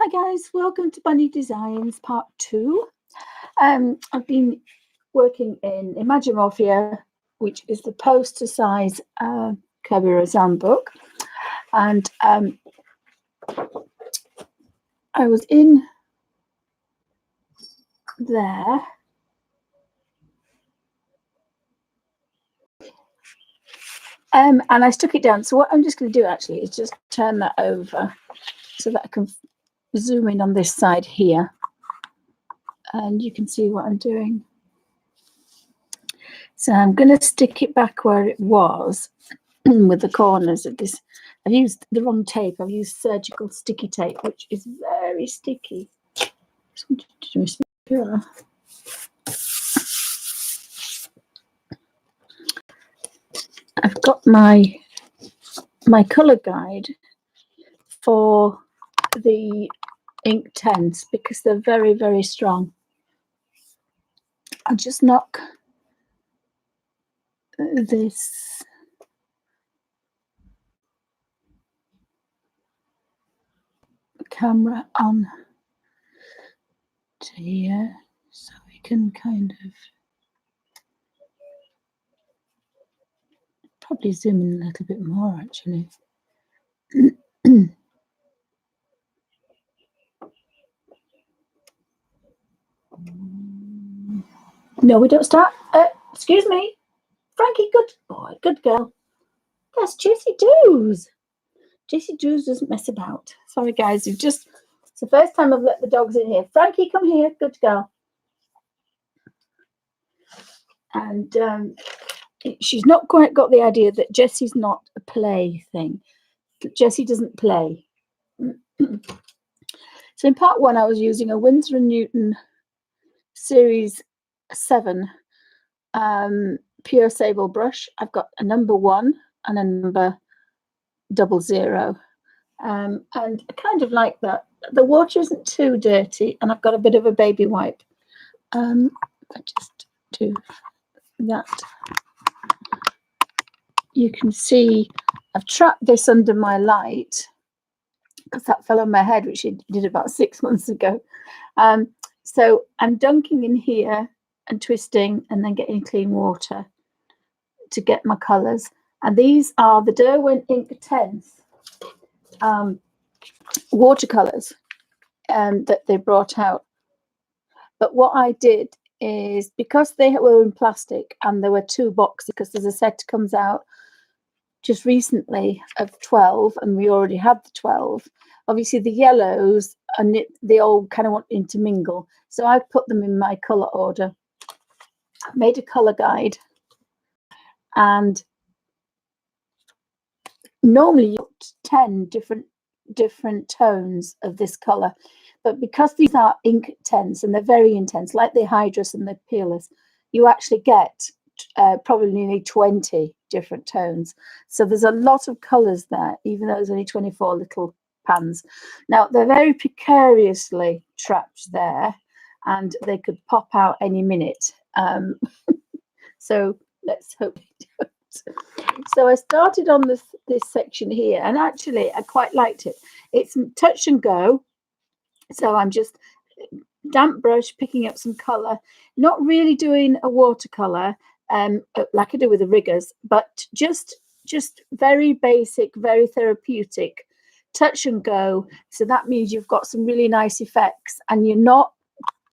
Hi guys, welcome to Bunny Designs Part 2. I've been working in Imagimorphia, which is the poster size Kerby Rosanes book, and I was in there and I stuck it down. So what I'm just going to do actually is just turn that over so that I can zoom in on this side here and you can see what I'm doing. So I'm going to stick it back where it was with the corners of this. I've used the wrong tape. I've used surgical sticky tape, which is very sticky. Just wanted to do this here. I've got my colour guide for the Inktense because they're very, very strong. I'll just knock this camera on to here so we can kind of probably zoom in a little bit more actually. No, we don't start. Excuse me, Frankie. Good boy, good girl. That's Jessie Doos. Jessie Doos doesn't mess about. Sorry, guys. It's the first time I've let the dogs in here. Frankie, come here. Good girl. And she's not quite got the idea that Jessie's not a play thing. Jessie doesn't play. So in part 1, I was using a Winsor & Newton Series 7 pure sable brush. I've got a number 1 and a number 00. And I kind of like that. The water isn't too dirty, and I've got a bit of a baby wipe. If I just do that, you can see I've trapped this under my light because that fell on my head, which it did about 6 months ago. So I'm dunking in here and twisting and then getting clean water to get my colours. And these are the Derwent Inktense watercolours that they brought out. But what I did is, because they were in plastic and there were 2 boxes, because there's a set comes out just recently of 12 and we already had the 12. Obviously the yellows and they all kind of want to intermingle, so I put them in my colour order. I made a colour guide, and normally you put 10 different tones of this colour, but because these are Inktense and they're very intense, like the Hydrus and the Peerless, you actually get probably nearly 20 different tones. So there's a lot of colours there, even though there's only 24 little pans. Now they're very precariously trapped there, and they could pop out any minute. So let's hope they don't. So I started on this section here, and actually I quite liked it. It's touch and go. So I'm just damp brush picking up some colour, not really doing a watercolour like I do with the riggers, but just very basic, very therapeutic, touch and go. So that means you've got some really nice effects and you're not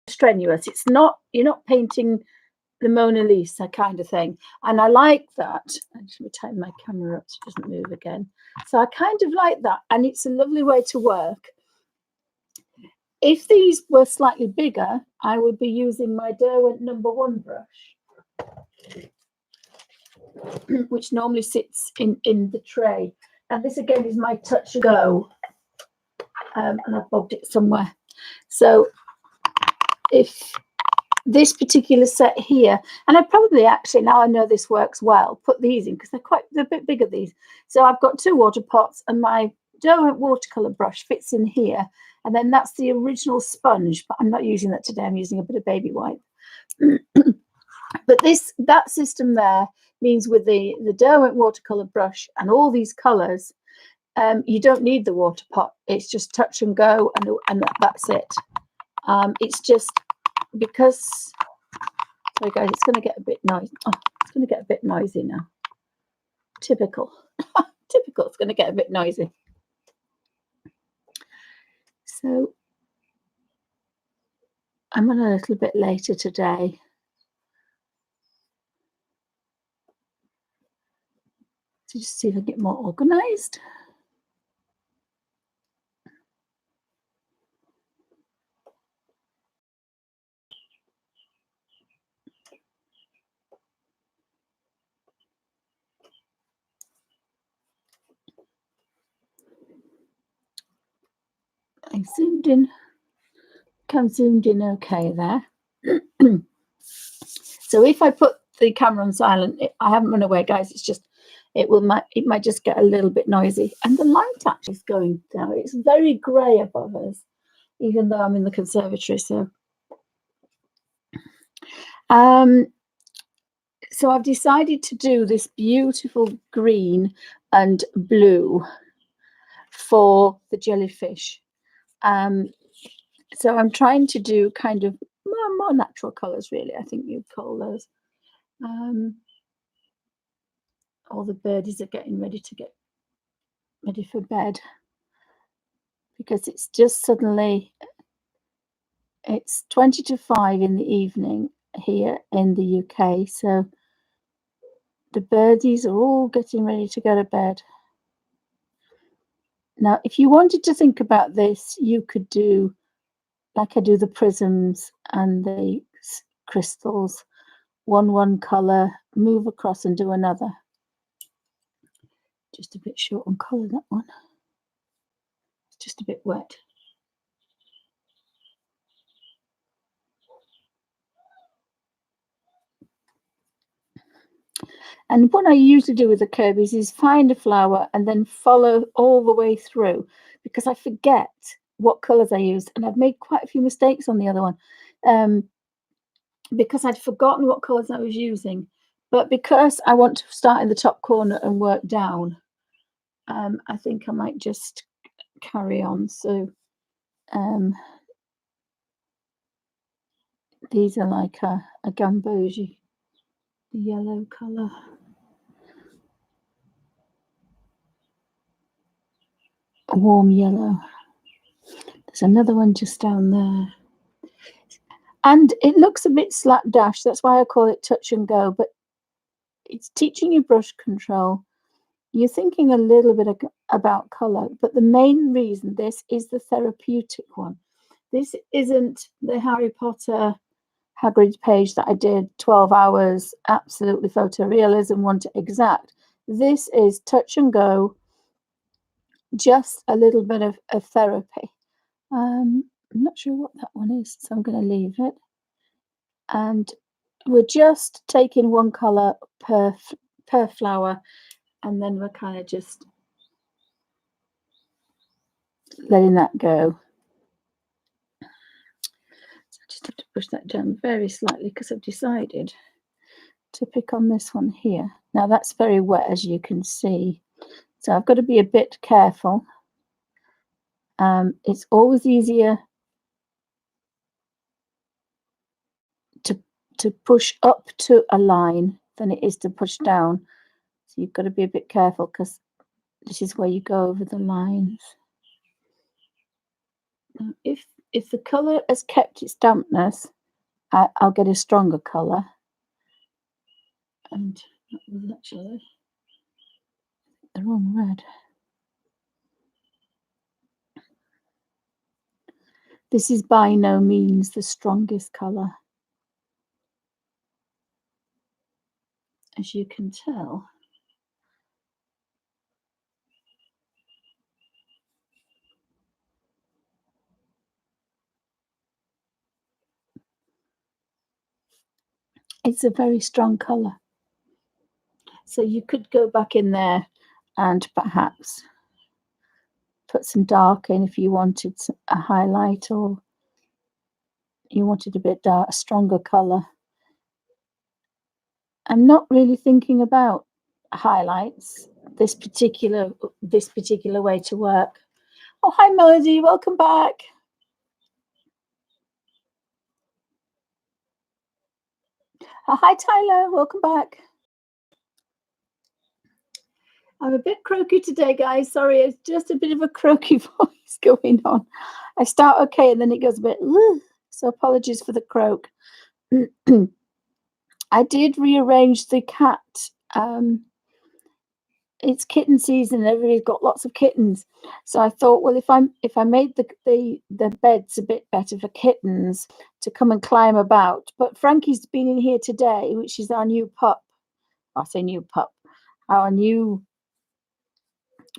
strenuous. You're not painting the Mona Lisa kind of thing, and I like that. Let me tighten my camera up so it doesn't move again. So I kind of like that, and it's a lovely way to work. If these were slightly bigger, I would be using my Derwent number 1 brush, which normally sits in the tray. And this again is my touch and go, and I've bobbed it somewhere. So if this particular set here, and I probably actually, now I know this works well, put these in because they're a bit bigger, these. So I've got 2 water pots, and my Derwent watercolor brush fits in here, and then that's the original sponge, but I'm not using that today. I'm using a bit of baby wipe. But that system there means with the Derwent watercolor brush and all these colors, You don't need the water pot. It's just touch and go, and that's it. It's just because, sorry guys, it's going to get a bit noisy. Oh, it's going to get a bit noisy now. Typical. Typical. It's going to get a bit noisy. So I'm on a little bit later today. To just see if I get more organized. I zoomed in. I'm zoomed in okay there. So if I put the camera on silent, I haven't run away, guys. It's just it might just get a little bit noisy. And the light actually is going down. It's very grey above us, even though I'm in the conservatory. So so I've decided to do this beautiful green and blue for the jellyfish. So I'm trying to do kind of more natural colours, really, I think you'd call those. All the birdies are getting ready to get ready for bed, because it's just suddenly, it's 20 to 5 in the evening here in the UK, so the birdies are all getting ready to go to bed. Now, if you wanted to think about this, you could do like I do the prisms and the crystals, one colour, move across and do another. Just a bit short on colour, that one. It's just a bit wet. And what I usually do with the Kirby's is find a flower and then follow all the way through, because I forget what colours I used, and I've made quite a few mistakes on the other one because I'd forgotten what colours I was using. But because I want to start in the top corner and work down, I think I might just carry on. So these are like a gambogi, the yellow colour. A warm yellow. There's another one just down there. And it looks a bit slapdash. That's why I call it touch and go. But it's teaching you brush control. You're thinking a little bit about colour. But the main reason, this is the therapeutic one. This isn't the Harry Potter Hagrid's page that I did 12 hours, absolutely photorealism, want it exact. This is touch and go, just a little bit of therapy. I'm not sure what that one is, so I'm going to leave it. And we're just taking one colour per flower, and then we're kind of just letting that go. So I just have to push that down very slightly because I've decided to pick on this one here. Now that's very wet, as you can see, so I've got to be a bit careful. It's always easier to push up to a line than it is to push down, so you've got to be a bit careful because this is where you go over the lines. Now, if the colour has kept its dampness, I'll get a stronger colour. And that was actually the wrong red. This is by no means the strongest colour, as you can tell. It's a very strong colour. So you could go back in there and perhaps put some dark in if you wanted a highlight, or you wanted a bit dark, a stronger colour. I'm not really thinking about highlights this particular this particular way to work. Oh, hi, Melody. Welcome back. Hi, Tyler. Welcome back. I'm a bit croaky today, guys. Sorry, it's just a bit of a croaky voice going on. I start okay, and then it goes a bit, so apologies for the croak. I did rearrange the cat. It's kitten season, and everybody's got lots of kittens. So I thought, well, if I made the beds a bit better for kittens to come and climb about. But Frankie's been in here today, which is our new pup. I say new pup, our new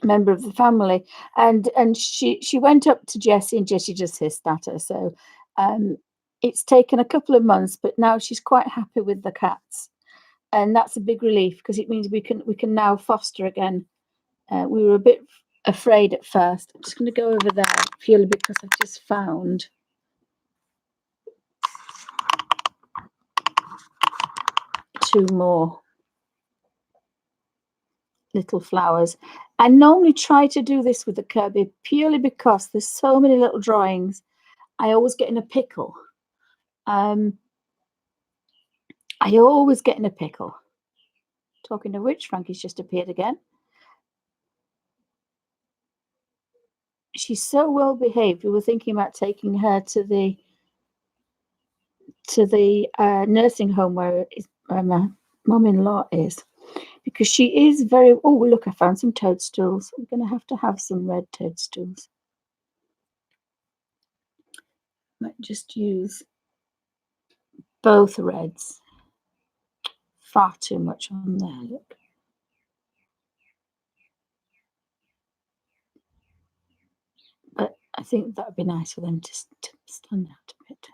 member of the family, and she went up to Jessie, and Jessie just hissed at her. So it's taken a couple of months, but now she's quite happy with the cats, and that's a big relief because it means we can now foster again. We were a bit afraid at first. I'm just going to go over there purely because I've just found two more little flowers. I normally try to do this with the Kerby purely because there's so many little drawings. I always get in a pickle. I always get in a pickle. Talking of which, Frankie's just appeared again. She's so well behaved. We were thinking about taking her to the nursing home where my mum-in-law is, because she is very. Oh, look! I found some toadstools. I'm going to have some red toadstools. Might just use both reds. Far too much on there. Look. But I think that would be nice for them to stand out a bit.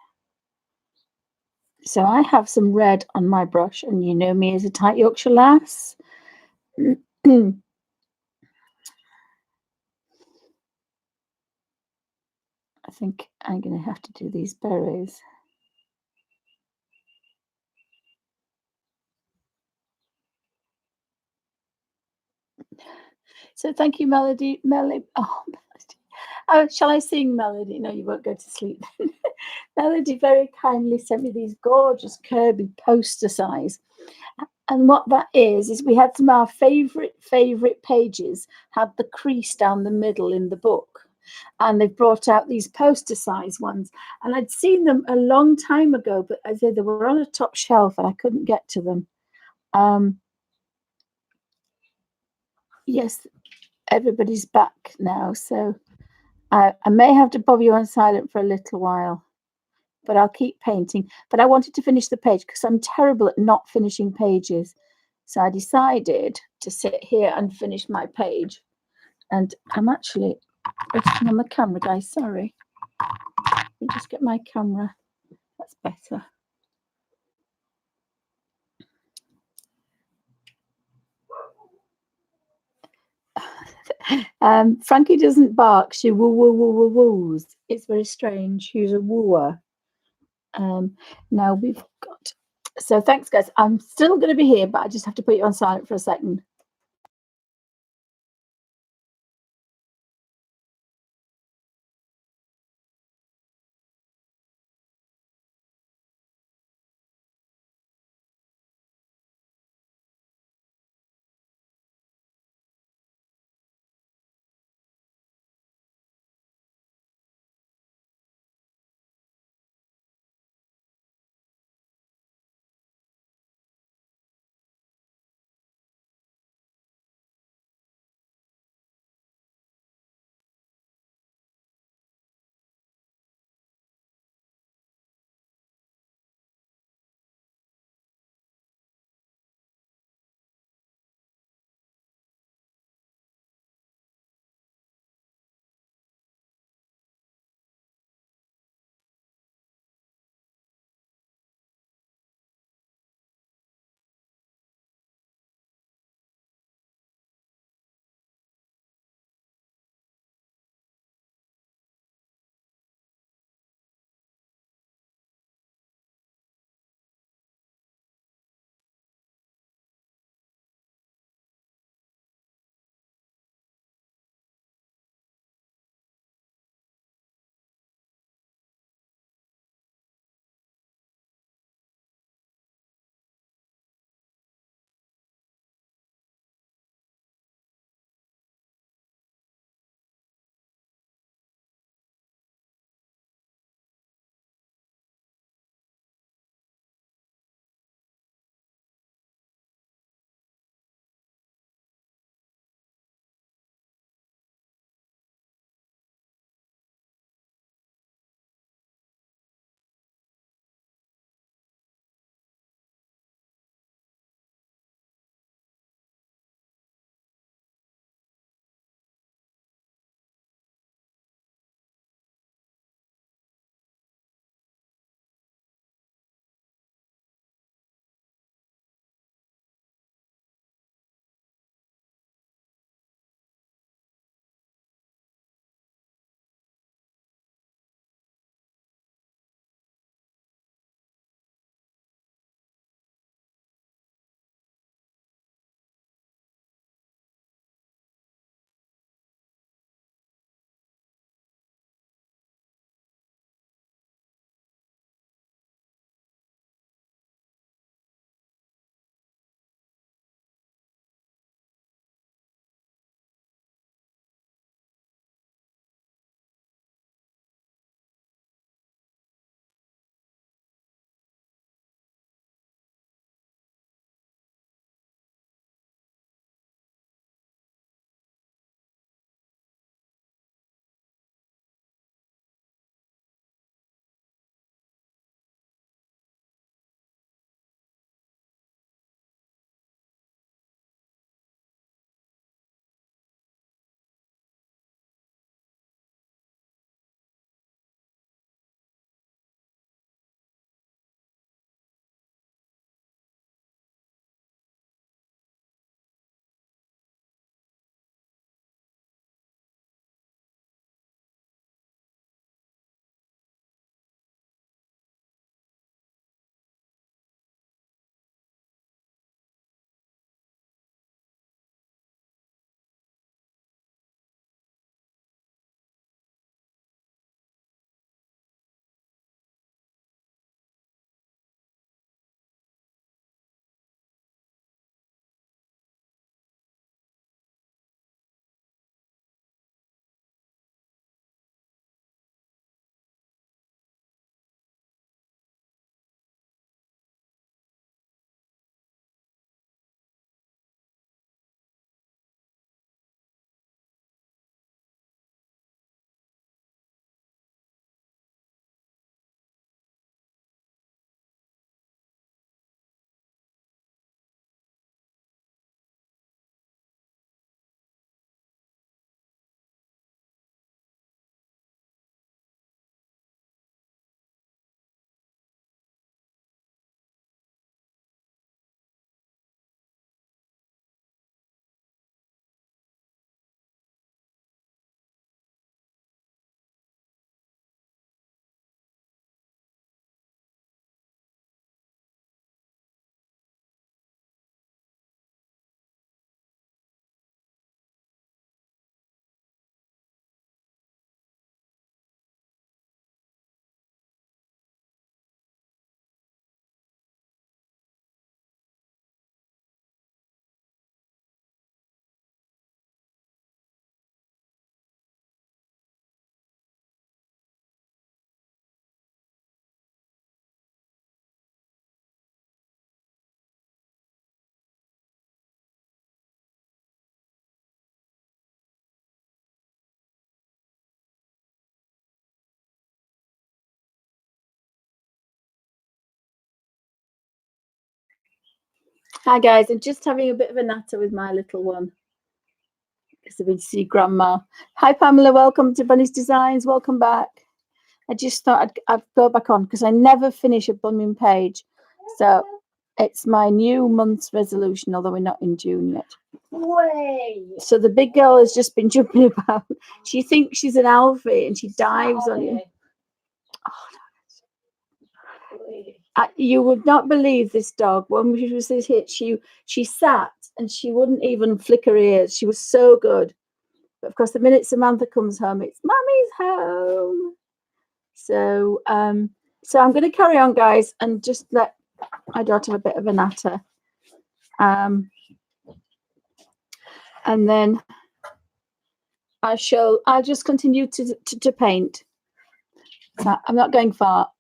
So I have some red on my brush, and you know me as a tight Yorkshire lass. I think I'm going to have to do these berries. So thank you, Melody. Melody. Oh, shall I sing, Melody? No, you won't go to sleep. Melody very kindly sent me these gorgeous Kerby poster size. And what that is we had some of our favourite pages had the crease down the middle in the book. And they've brought out these poster size ones. And I'd seen them a long time ago, but as I said, they were on a top shelf and I couldn't get to them. Yes, everybody's back now. So I may have to bob you on silent for a little while, but I'll keep painting. But I wanted to finish the page because I'm terrible at not finishing pages. So I decided to sit here and finish my page. And I'm actually resting on the camera, guys. Sorry. Let me just get my camera. That's better. Frankie doesn't bark. She woos. It's very strange. She's a wooer. Now we've got. So thanks, guys. I'm still going to be here, but I just have to put you on silent for a second. Hi guys, I'm just having a bit of a natter with my little one because I've been to see Grandma. Hi Pamela, welcome to Bunny's Designs. Welcome back. I just thought I'd go back on because I never finish a bumming page. So it's my new month's resolution, although we're not in June yet. Way. So the big girl has just been jumping about. She thinks she's an Alfie and she dives on you. You would not believe this dog. When she was hit, she sat and she wouldn't even flick her ears. She was so good. But of course, the minute Samantha comes home, it's Mummy's home. So so I'm going to carry on, guys, and just let my daughter a bit of a natter. And then I'll just continue to paint. So I'm not going far.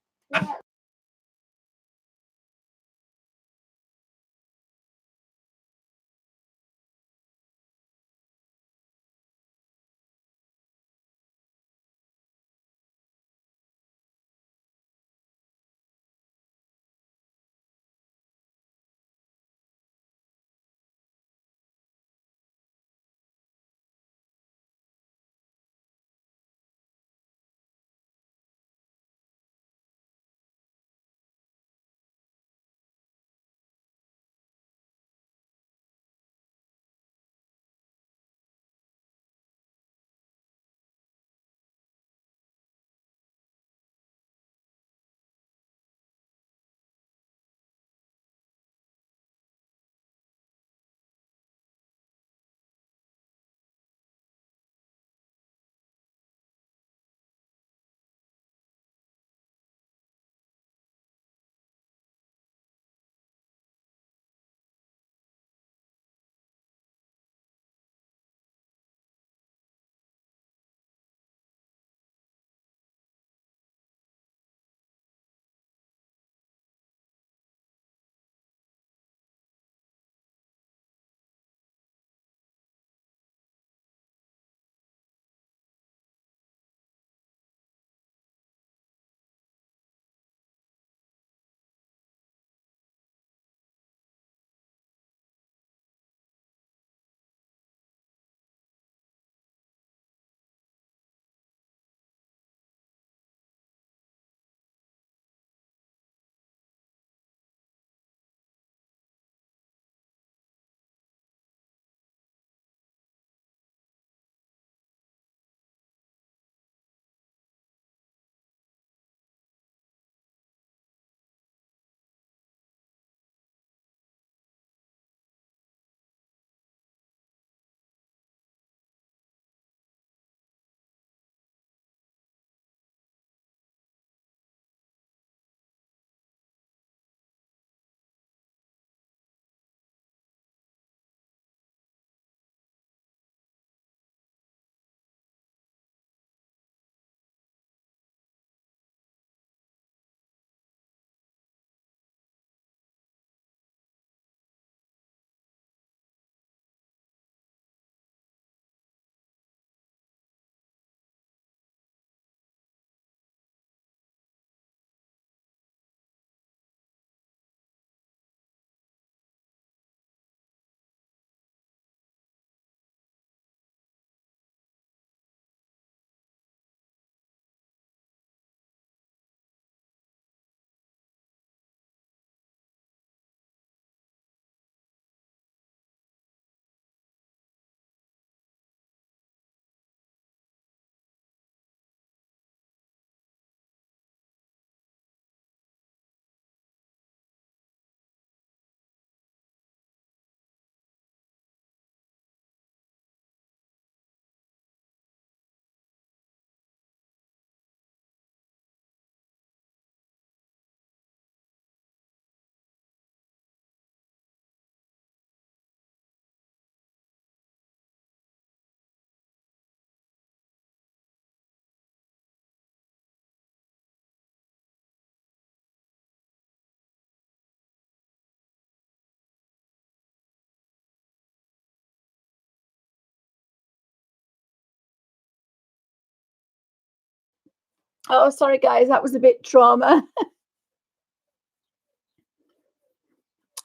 Oh, sorry guys, that was a bit trauma.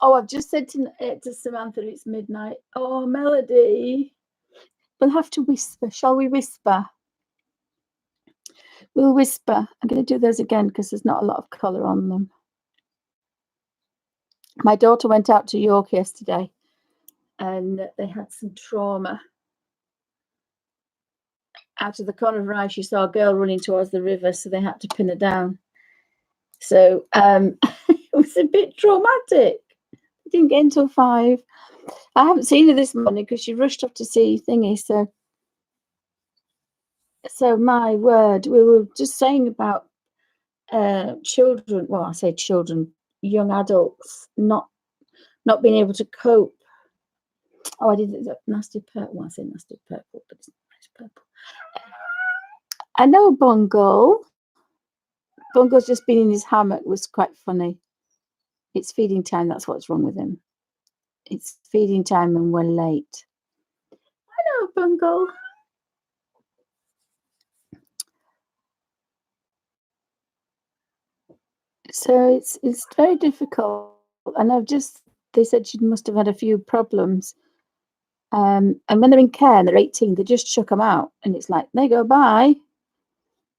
Oh, I've just said to Samantha it's midnight. Oh, Melody. We'll have to whisper. Shall we whisper? We'll whisper. I'm going to do those again because there's not a lot of colour on them. My daughter went out to York yesterday and they had some trauma. Out of the corner of her eye, she saw a girl running towards the river, so they had to pin her down. So it was a bit traumatic. I didn't get until 5. I haven't seen her this morning because she rushed off to see Thingy. So my word, we were just saying about children. Well, I say children, young adults not being able to cope. Oh, I did that nasty purple. Well, I say nasty purple, but it's nice purple. I know Bungle. Bungle's just been in his hammock. Was quite funny. It's feeding time. That's what's wrong with him. It's feeding time and we're late. I know Bungle. So it's very difficult. And they said she must have had a few problems. And when they're in care and they're 18, they just chuck them out. And it's like, there you go, bye.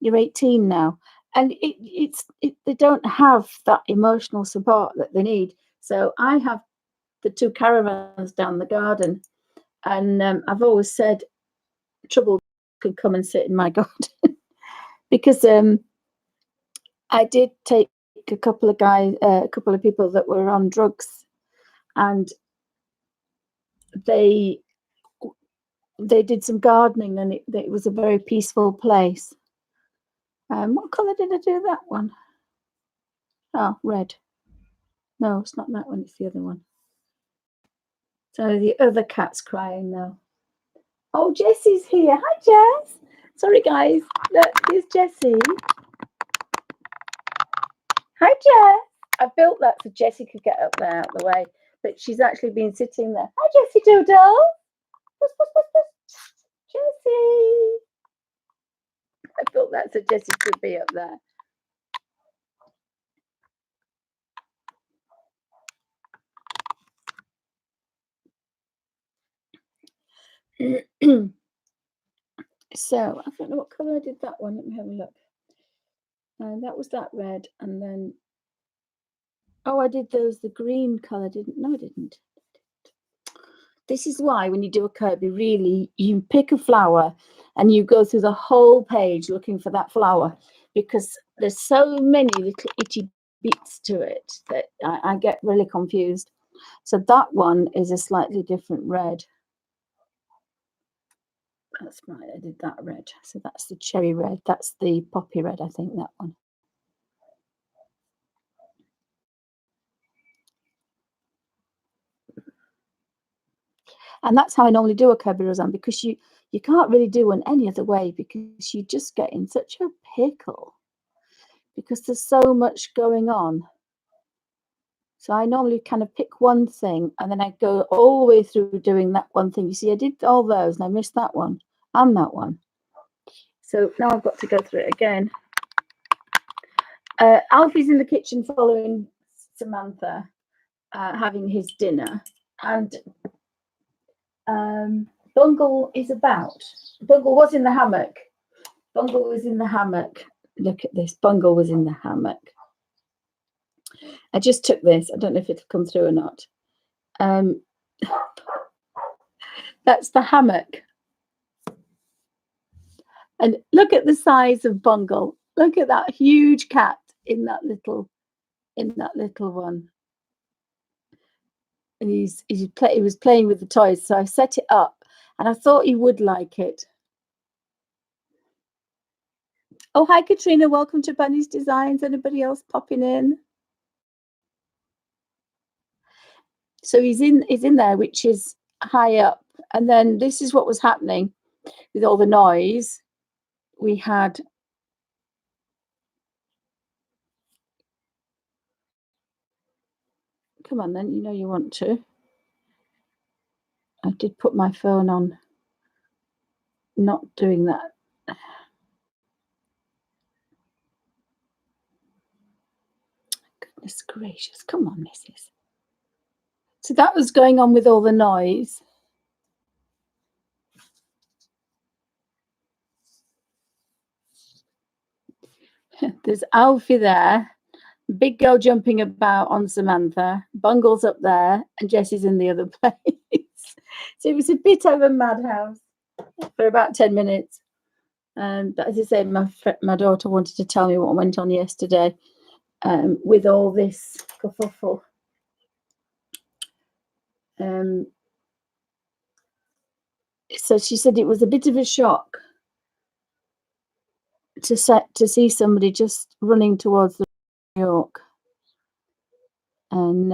You're 18 now. And they don't have that emotional support that they need. So I have the 2 caravans down the garden. And I've always said Trouble could come and sit in my garden. Because I did take a couple of people that were on drugs, and they did some gardening, and it was a very peaceful place. What colour did I do that one? Oh, red. No, it's not that one, it's the other one. So the other cat's crying now. Oh, Jessie's here. Hi, Jess. Sorry, guys. Look, here's Jessie. Hi, Jess. I built that so Jessie could get up there out the way, but she's actually been sitting there. Hi, Jessie Doodle. Jessie. I built that so Jessie could be up there. So I don't know what colour I did that one. Let me have a look. That was that red, and then I did the green colour. No, I didn't. This is why when you do a Kirby, really, you pick a flower and you go through the whole page looking for that flower, because there's so many little itty bits to it that I get really confused. So that one is a slightly different red. That's right, I did that red. So that's the cherry red. That's the poppy red, I think, that one. And that's how I normally do a Kirby Roseanne, because you can't really do one any other way, because you just get in such a pickle because there's so much going on. So I normally kind of pick one thing and then I go all the way through doing that one thing. You see, I did all those and I missed that one and that one. So now I've got to go through it again. Alfie's in the kitchen following Samantha, having his dinner, and Bungle is about. Bungle was in the hammock. Bungle was in the hammock. Look at this. Bungle was in the hammock. I just took this. I don't know if it'll come through or not. That's the hammock. And look at the size of Bungle. Look at that huge cat in that little one. And he was playing with the toys, so I set it up and I thought he would like it. Oh, hi Katrina, welcome to Bunny's Designs. Anybody else popping in? So he's in there, which is high up, and then this is what was happening with all the noise. We had come on then, you know you want to. I did put my phone on not doing that. Goodness gracious, come on, missus. So that was going on with all the noise. There's Alfie there, big girl jumping about on Samantha, Bungle's up there, and Jessie's in the other place. So it was a bit of a madhouse for about 10 minutes. But as I say, my daughter wanted to tell me what went on yesterday with all this kerfuffle. So she said it was a bit of a shock to see somebody just running towards New York, and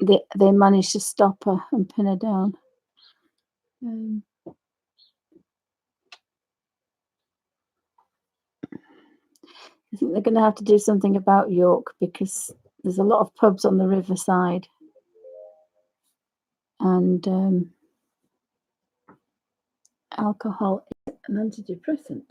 they managed to stop her and pin her down. I think they're going to have to do something about York because there's a lot of pubs on the riverside, and alcohol is an antidepressant.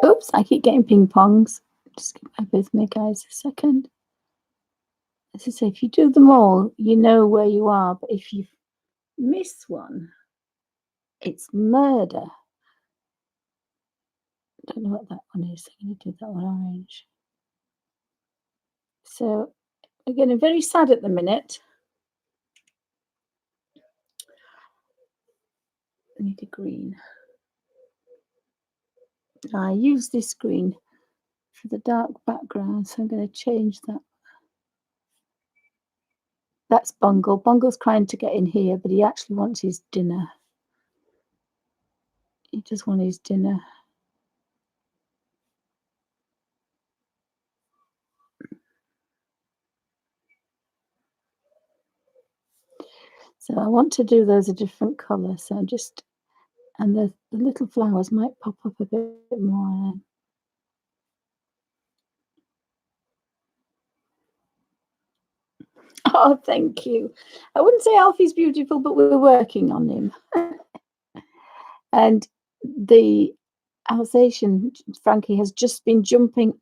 Oops, I keep getting ping pongs. Just bear with me, guys, a second. As I say, if you do them all, you know where you are, but if you miss one, it's murder. I don't know what that one is. I'm going to do that one orange. So we're getting very sad at the minute. I need a green. I use this green for the dark background, so I'm going to change that. That's Bungle. Bungle's trying to get in here, but he actually wants his dinner. He just wants his dinner. So I want to do those a different colour. So I'm just, and the little flowers might pop up a bit more. Oh, thank you. I wouldn't say Alfie's beautiful, but we're working on him. And the Alsatian, Frankie, has just been jumping,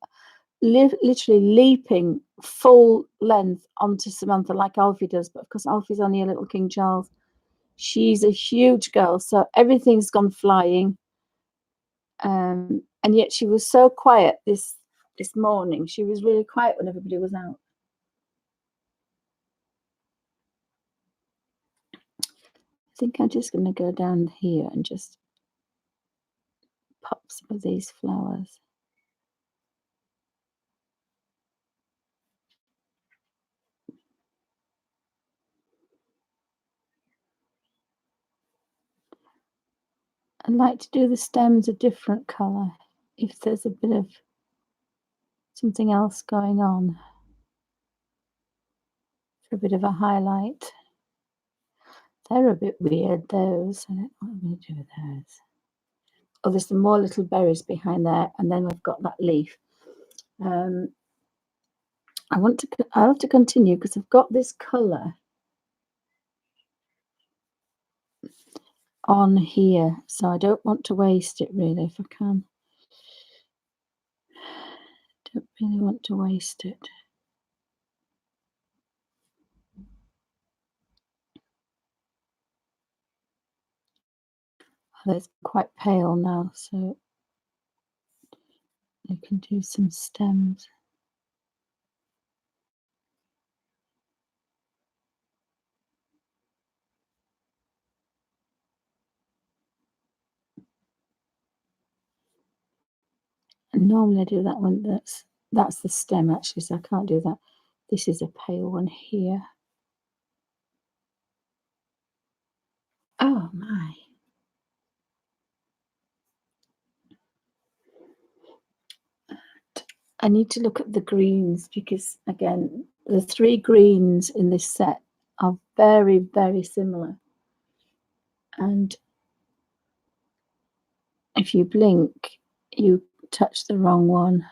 literally leaping full length onto Samantha like Alfie does. But of course, Alfie's only a little King Charles. She's a huge girl, so everything's gone flying. And yet she was so quiet this morning. She was really quiet when everybody was out. I think I'm just going to go down here and just pop some of these flowers. I'd like to do the stems a different colour if there's a bit of something else going on for a bit of a highlight. They're a bit weird, those. I don't know what I'm going to do with those. Oh, there's some more little berries behind there, and then we've got that leaf. I'll have to continue because I've got this colour on here, so I don't want to waste it really if I can. Don't really want to waste it. Oh, it's quite pale now, so you can do some stems. And normally I do that one. That's the stem actually, so I can't do that. This is a pale one here. Oh my. I need to look at the greens because again, the 3 greens in this set are very, very similar. And if you blink, you touch the wrong one.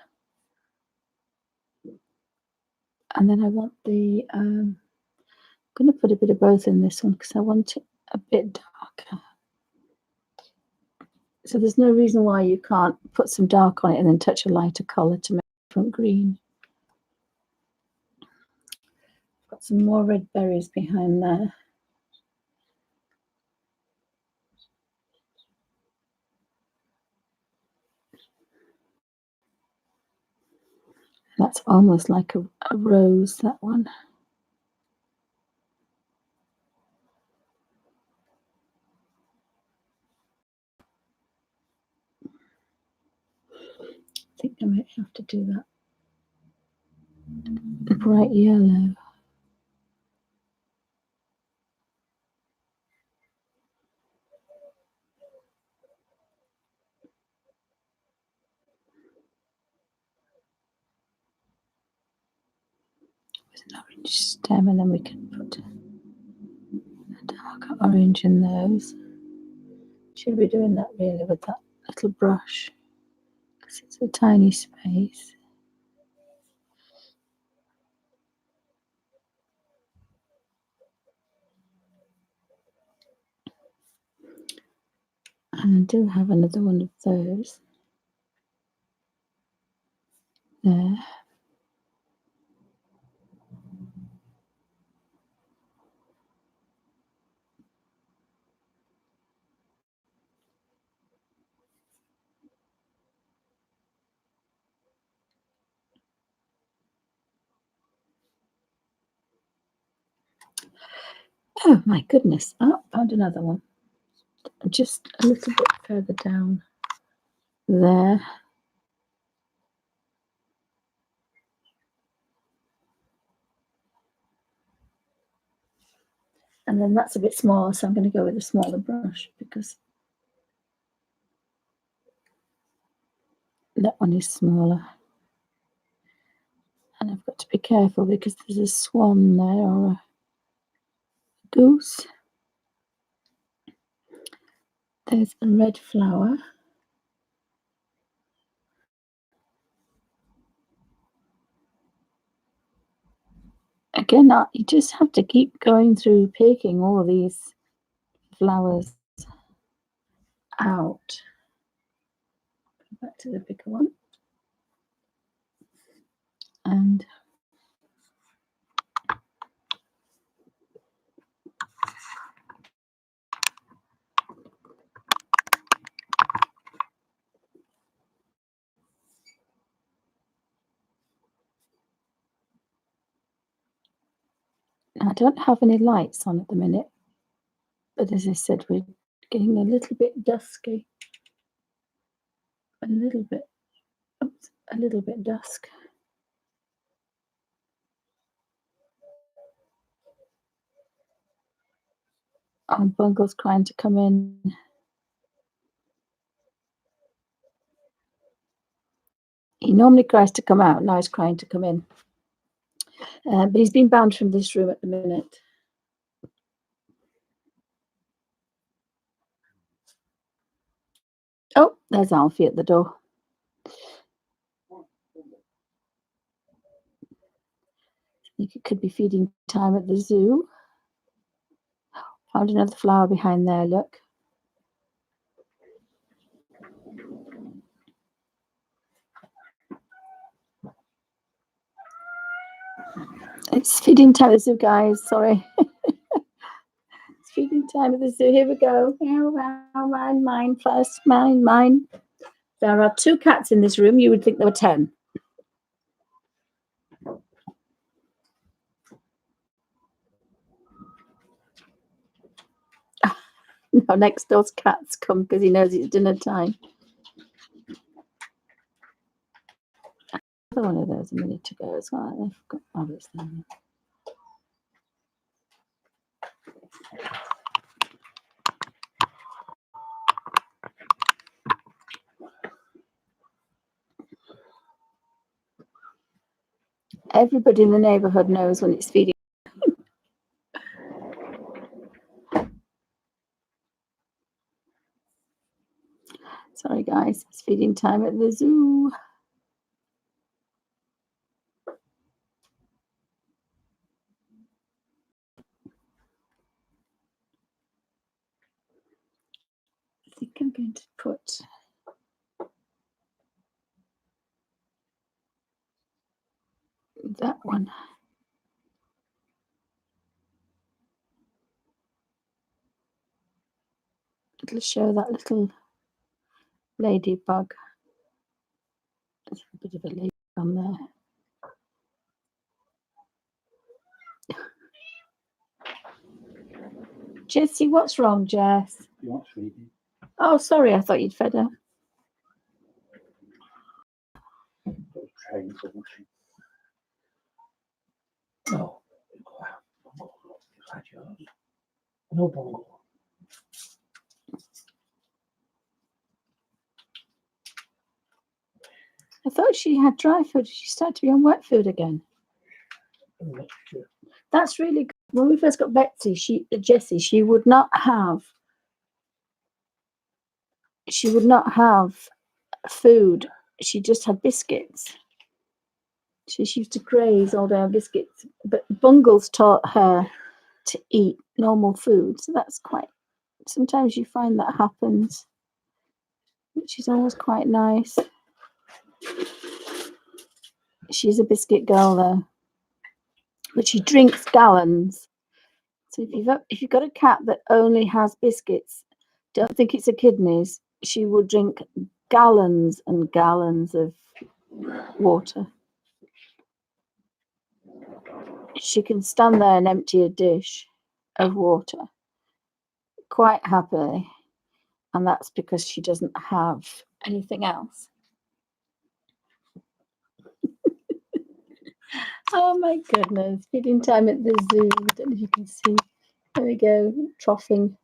And then I want the, I'm going to put a bit of both in this one because I want it a bit darker. So there's no reason why you can't put some dark on it and then touch a lighter colour to make it front green. Got some more red berries behind there. That's almost like a rose, that one. I think I might have to do that bright yellow. With an orange stem, and then we can put a darker orange in those. Should be doing that really with that little brush because it's a tiny space. And I do have another one of those there. Oh my goodness. Oh, found another one. Just a little bit further down there. And then that's a bit smaller, so I'm going to go with a smaller brush because that one is smaller. And I've got to be careful because there's a swan there or a goose. There's a red flower. Again, you just have to keep going through picking all these flowers out. Back to the bigger one. And I don't have any lights on at the minute, but as I said, we're getting a little bit dusky. A little bit dusk. Oh, Bungle's crying to come in. He normally cries to come out. Now he's crying to come in. But he's been banned from this room at the minute. Oh, there's Alfie at the door. I think it could be feeding time at the zoo. Found another flower behind there, look. It's feeding time at the zoo, guys. Sorry. It's feeding time at the zoo. Here we go. Mine first. Mine. There are 2 cats in this room. You would think there were 10. No, next door's cats come because he knows it's dinner time. Another one of those a minute ago as well. I forgot. Oh, it's there. Everybody in the neighbourhood knows when it's feeding. Sorry, guys, it's feeding time at the zoo. think I'm going to put that one. It'll show that little ladybug. There's a bit of a ladybug on there. Jessie, what's wrong, Jess? You want feeding? Oh, sorry, I thought you'd fed her. Train something. No. No bungle. I thought she had dry food. She started to be on wet food again. That's really good. When we first got Betsy, Jessie, she would not have food. She just had biscuits. She used to graze all day on biscuits. But Bungles taught her to eat normal food. So that's quite, sometimes you find that happens, which is always quite nice. She's a biscuit girl though, but she drinks gallons. So if you've got a cat that only has biscuits, don't think it's a kidneys. She will drink gallons and gallons of water. She can stand there and empty a dish of water quite happily, and that's because she doesn't have anything else. Oh my goodness, feeding time at the zoo. I don't know if you can see. There we go, troughing.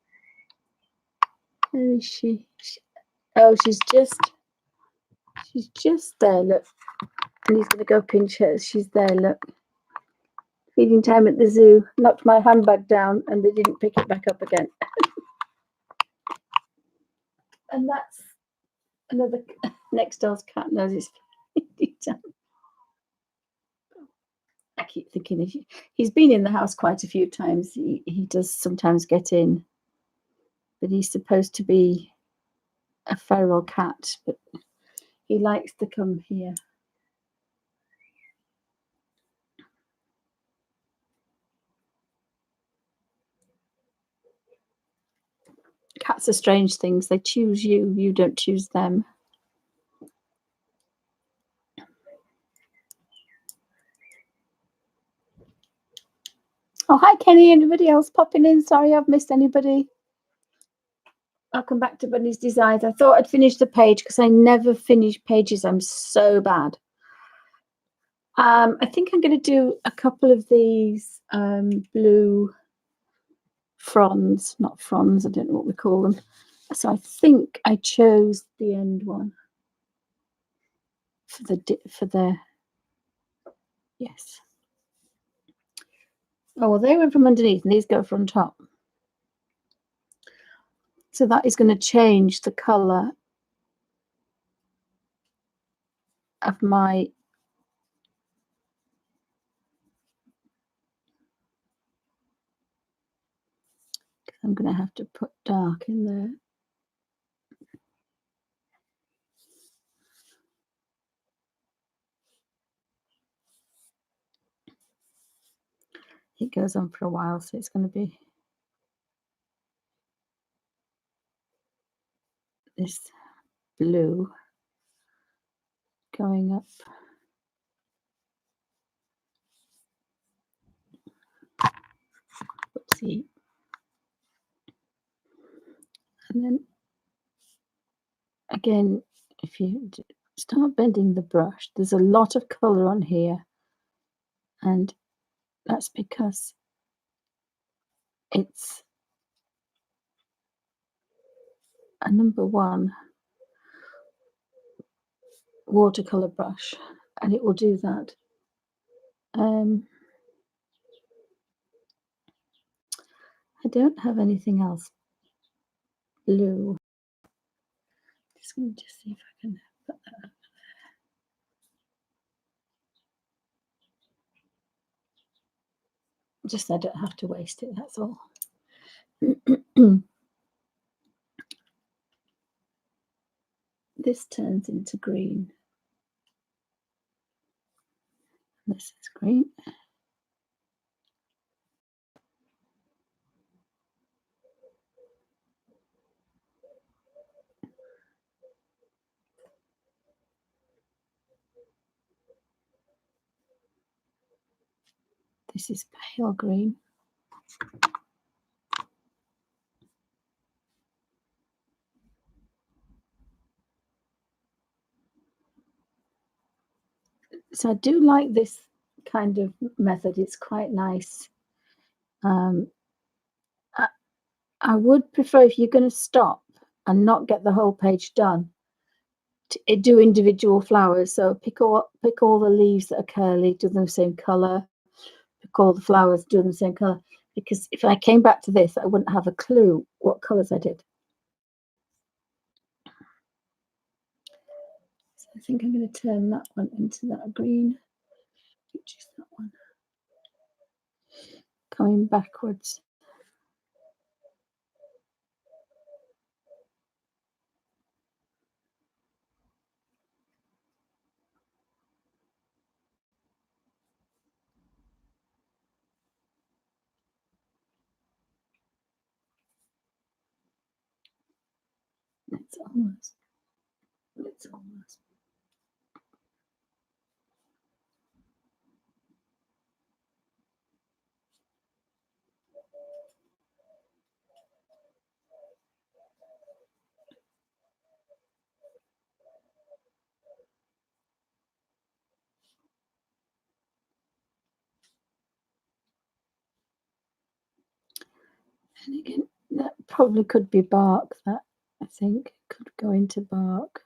Where is she? Oh, she's just there, look. And he's going to go pinch her. She's there, look. Feeding time at the zoo. Knocked my handbag down and they didn't pick it back up again. And that's another next door's cat knows it's feeding time. I keep thinking he's been in the house quite a few times. He does sometimes get in, but he's supposed to be a feral cat, but he likes to come here. Cats are strange things. They choose you. You don't choose them. Oh, hi, Kenny. Anybody else popping in? Sorry, I've missed anybody. Welcome back to Bunny's Designs. I thought I'd finish the page because I never finish pages. I'm so bad. I think I'm going to do a couple of these blue fronds, not fronds, I don't know what we call them. So I think I chose the end one for the yes. Oh, well, they went from underneath and these go from top. So that is going to change the colour of my I'm going to have to put dark in there. It goes on for a while, so it's going to be this blue going up. Whoopsie. And then again, if you start bending the brush, there's a lot of colour on here, and that's because it's a #1 watercolour brush, and it will do that. I don't have anything else blue. Just going to see if I can put that up there. Just so I don't have to waste it, that's all. this turns into green. This is green. This is pale green. So I do like this kind of method. It's quite nice. I would prefer, if you're going to stop and not get the whole page done, to do individual flowers. So pick all the leaves that are curly, do them the same color. Pick all the flowers, do them the same color. Because if I came back to this, I wouldn't have a clue what colors I did. So I think I'm going to turn that one into that green, which is that one. Coming backwards. It's almost. And again, that probably could be bark. That, I think, could go into bark.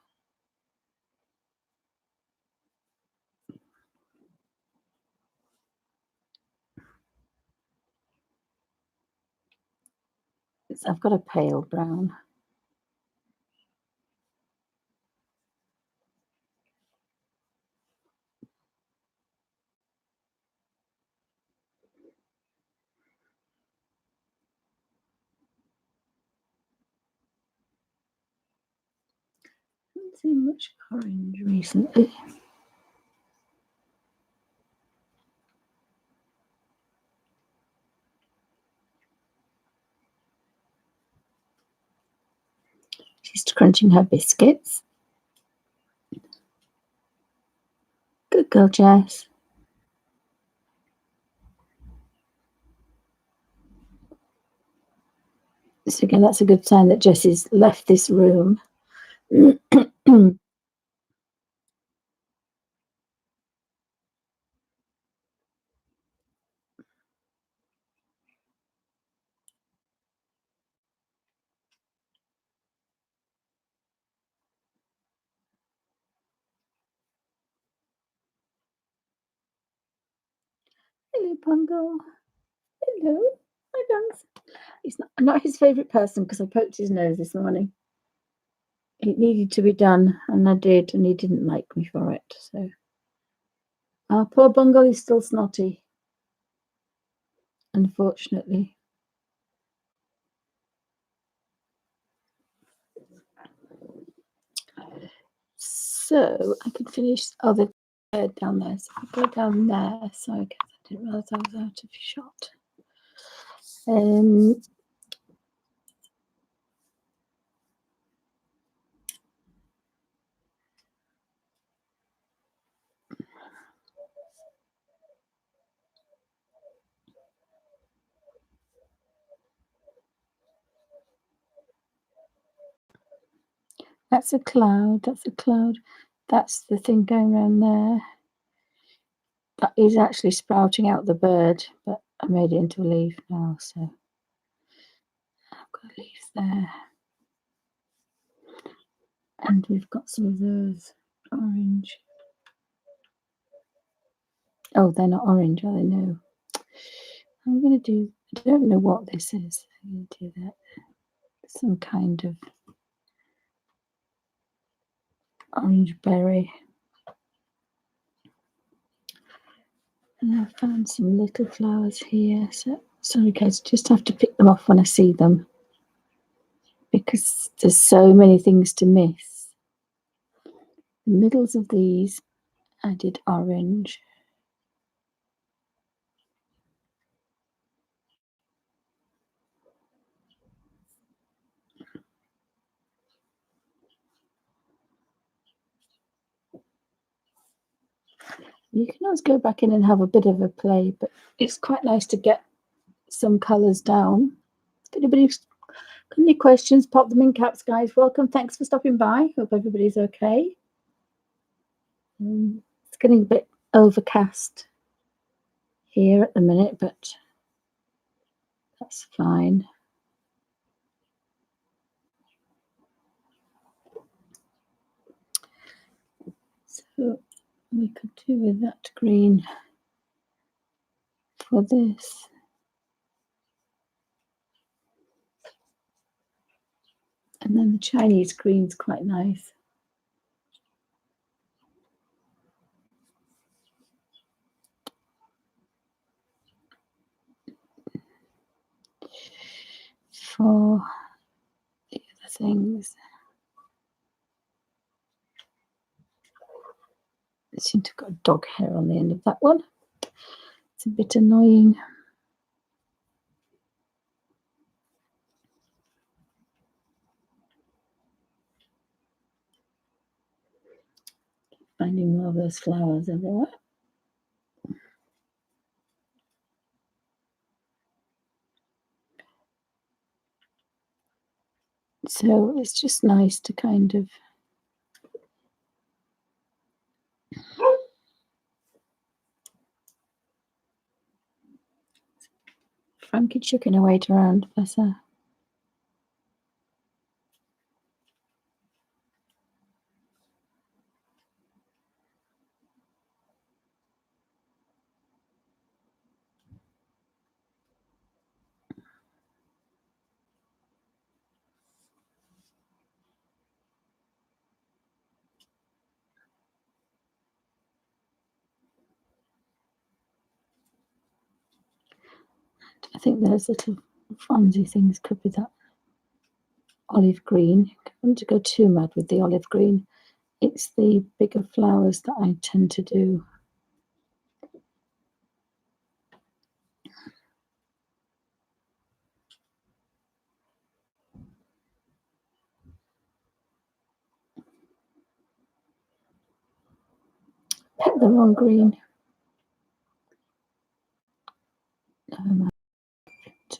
I've got a pale brown. I haven't seen much orange recently. She's crunching her biscuits. Good girl, Jess. So again, that's a good sign that Jessie's left this room. Lily Bungle. Hello. Hi, Bungs. He's not his favourite person because I poked his nose this morning. It needed to be done, and I did, and he didn't like me for it. So, our poor Bungle is still snotty, unfortunately. So I could finish other down there. So I'll go down there. So I guess I didn't realise I was out of shot. That's a cloud. That's a cloud. That's the thing going around there. That is actually sprouting out the bird, but I made it into a leaf now, so I've got a leaf there. And we've got some of those orange. Oh, they're not orange, are they? No. I'm going to do, I don't know what this is. I'm going to do that. Some kind of orange berry. And I found some little flowers here. So, sorry guys, just have to pick them off when I see them, because there's so many things to miss. the middles of these I did orange. You can always go back in and have a bit of a play, but it's quite nice to get some colours down. If anybody's got any questions, pop them in caps, guys. Welcome. Thanks for stopping by. Hope everybody's okay. It's getting a bit overcast here at the minute, but that's fine. So we could do with that green for this. And then the Chinese green's quite nice. For the other things. I seem to have got dog hair on the end of that one. It's a bit annoying. Finding more of those flowers everywhere. So it's just nice to kind of Frankie chucking her weight around, bless her. I think those little frondsy things could be that olive green. I don't want to go too mad with the olive green. It's the bigger flowers that I tend to do. Pick the wrong green. Never mind. Pick the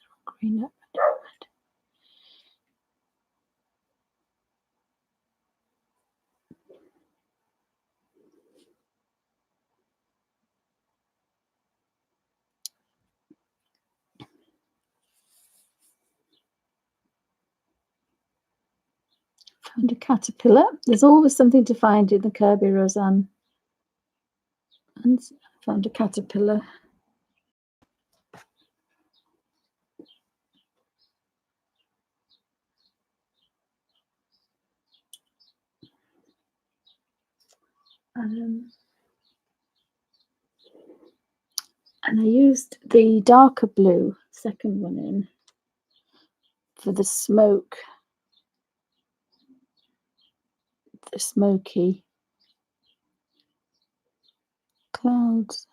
wrong green up. Found a caterpillar. There's always something to find in the Kerby Roseanne. And I found a caterpillar. And I used the darker blue, second one in, for the smoke, the smoky clouds.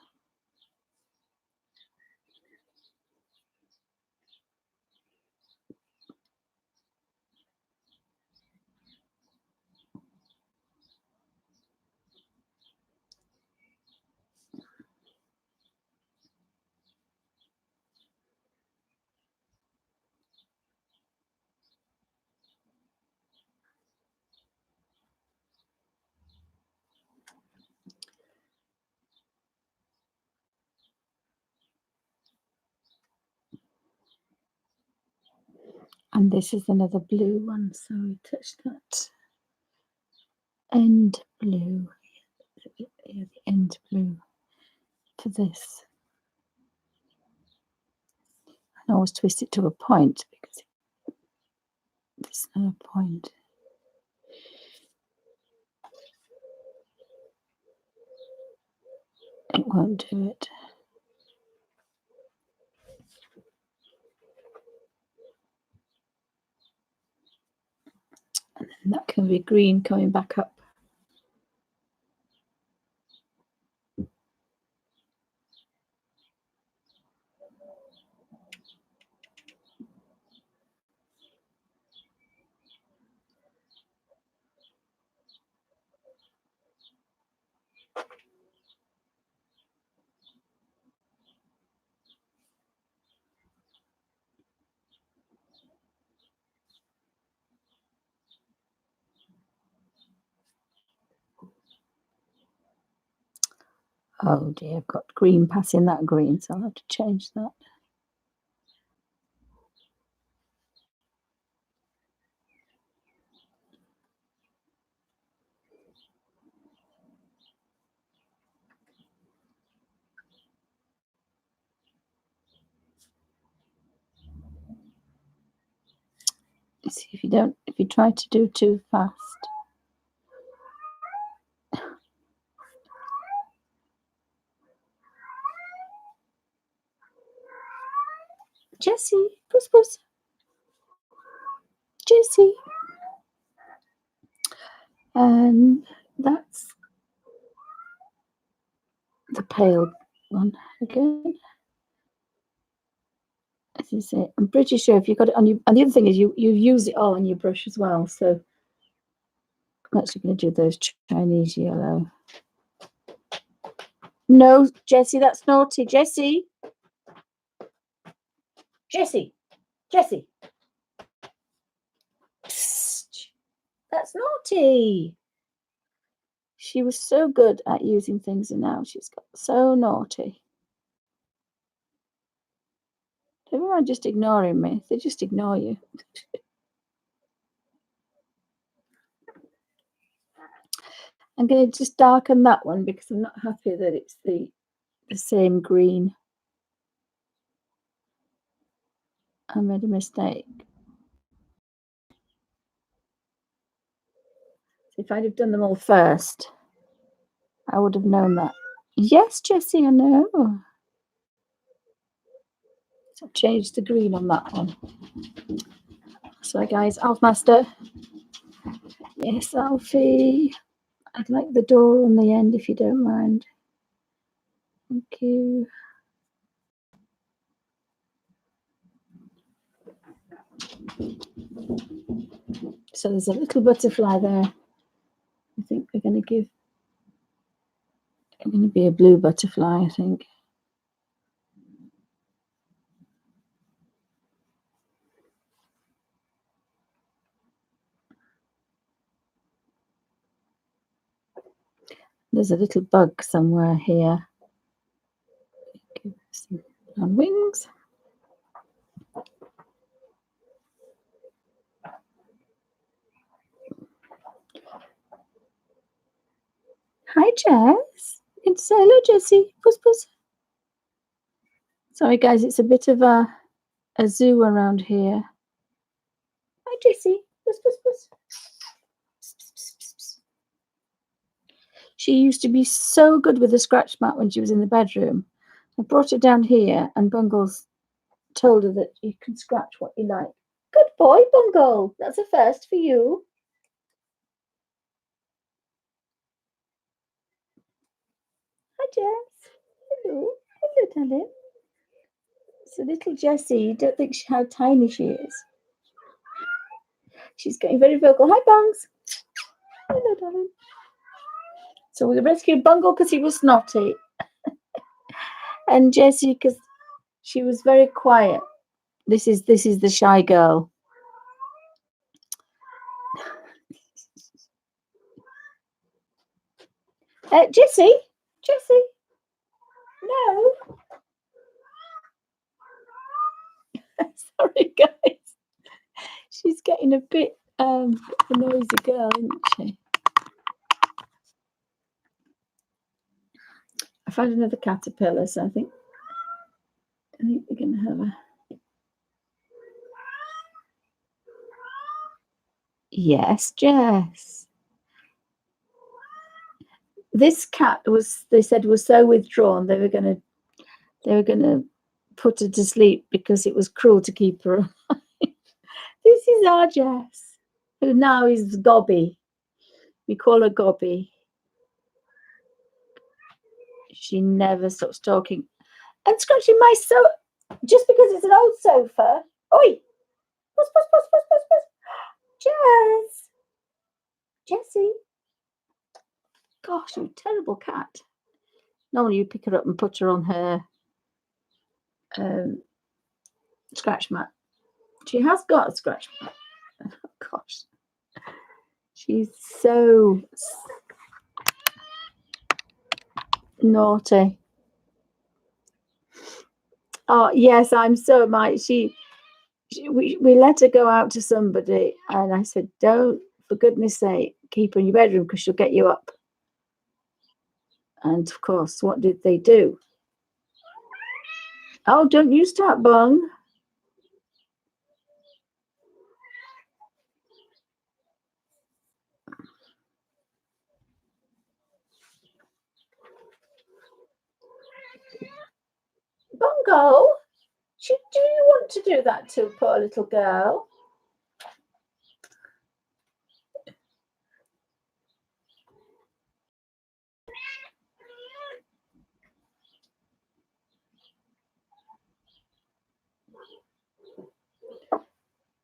And this is another blue one, so we touch that end blue, the end blue for this. And I always twist it to a point because there's no point. It won't do it. And then And that can be green coming back up. Oh dear, I've got green passing that green, so I'll have to change that. See if you try to do too fast. Jessie, puss puss. Jessie. That's the pale one again. As you say, I'm pretty sure if you got it on you, and the other thing is you use it all on your brush as well. So I'm actually going to do those Chinese yellow. No, Jessie, that's naughty. Jessie. Jessie. Jessie. Psst. That's naughty. She was so good at using things and now she's got so naughty. Everyone just ignoring me. They just ignore you. I'm going to just darken that one because I'm not happy that it's the same green. I made a mistake. If I'd have done them all first, I would have known that. Yes, Jessie, I know. So I've changed the green on that one. Sorry, guys. Alfmaster. Yes, Alfie. I'd like the door on the end if you don't mind. Thank you. So there's a little butterfly there. I think we're going to give. It's going to be a blue butterfly, I think. There's a little bug somewhere here. Give some on wings. Hi, Jess. It's hello, Jessie. Puss, puss. Sorry, guys. It's a bit of a zoo around here. Hi, Jessie. Puss, puss, puss. She used to be so good with the scratch mat when she was in the bedroom. I brought it down here, and Bungles told her that you can scratch what you like. Good boy, Bungle. That's a first for you. Hi, Jess. Hello. Hello, darling. So little Jessie, you don't think how tiny she is. She's getting very vocal. Hi, Bungs. Hello, darling. So we rescued Bungle because he was snotty. And Jessie because she was very quiet. This is the shy girl. Jessie? No. Sorry, guys. She's getting a bit a noisy girl, isn't she? I found another caterpillar, so I think we're going to have a. Yes, Jess. This cat they said was so withdrawn they were going to put her to sleep because it was cruel to keep her alive. This is our Jess. who now is Gobby. We call her Gobby. She never stops talking and scratching my sofa just because it's an old sofa. Oi! Puss, puss, puss, puss, puss, puss. Jess! Jessie! Gosh, you terrible cat. Normally you pick her up and put her on her scratch mat. She has got a scratch mat. Oh, gosh. She's so naughty. Oh, yes, I'm so might. We let her go out to somebody, and I said, don't, for goodness sake, keep her in your bedroom because she'll get you up. And of course, what did they do? Oh, don't you start, Bung. Bungo, do you want to do that to poor little girl?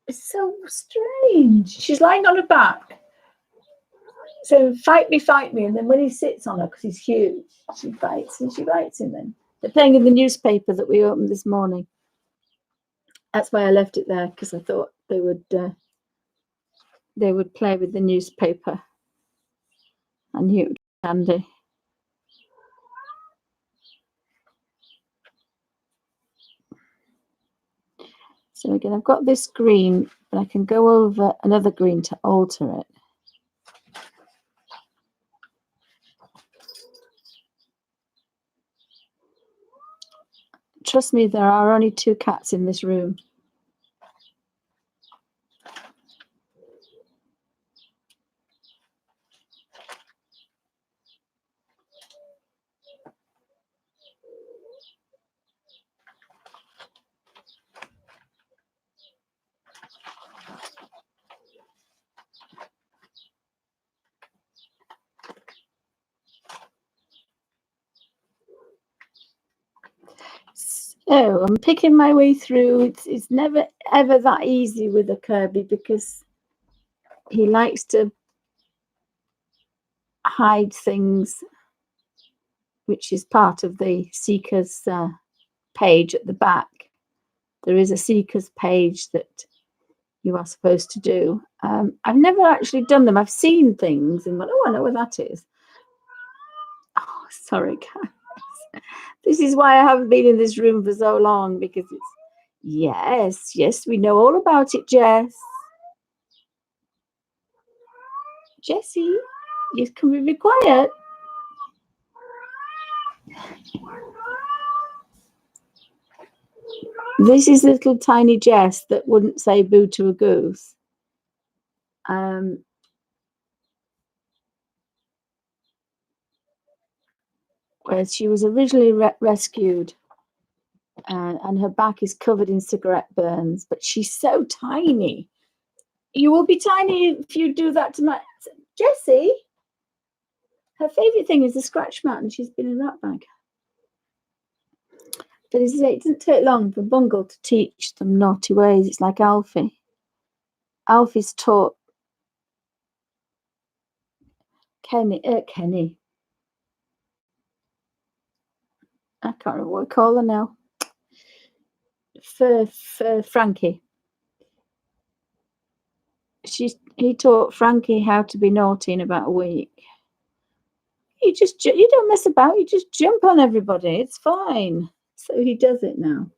It's so strange. She's lying on her back. So fight me, and then when he sits on her, because he's huge, she bites and she bites him. Then they're playing in the newspaper that we opened this morning. That's why I left it there, because I thought they would play with the newspaper. I knew it would be handy. So again, I've got this green, but I can go over another green to alter it. Trust me, there are only 2 cats in this room. So I'm picking my way through. It's never ever that easy with a Kerby because he likes to hide things, which is part of the Seekers page at the back. There is a Seekers page that you are supposed to do. I've never actually done them. I've seen things and gone, oh, I know where that is. Oh, sorry, guys. This is why I haven't been in this room for so long, because it's, yes, we know all about it, Jess. Jessie, you can be quiet. This is little tiny Jess that wouldn't say boo to a goose. Where she was originally rescued, and her back is covered in cigarette burns, but she's so tiny. You will be tiny if you do that to my Jessie. Her favourite thing is the scratch mat, and she's been in that bag. But it doesn't take long for Bungle to teach them naughty ways. It's like Alfie. Alfie's taught Kenny. I can't remember what we call her now. For Frankie. He taught Frankie how to be naughty in about a week. You don't mess about. You just jump on everybody. It's fine. So he does it now.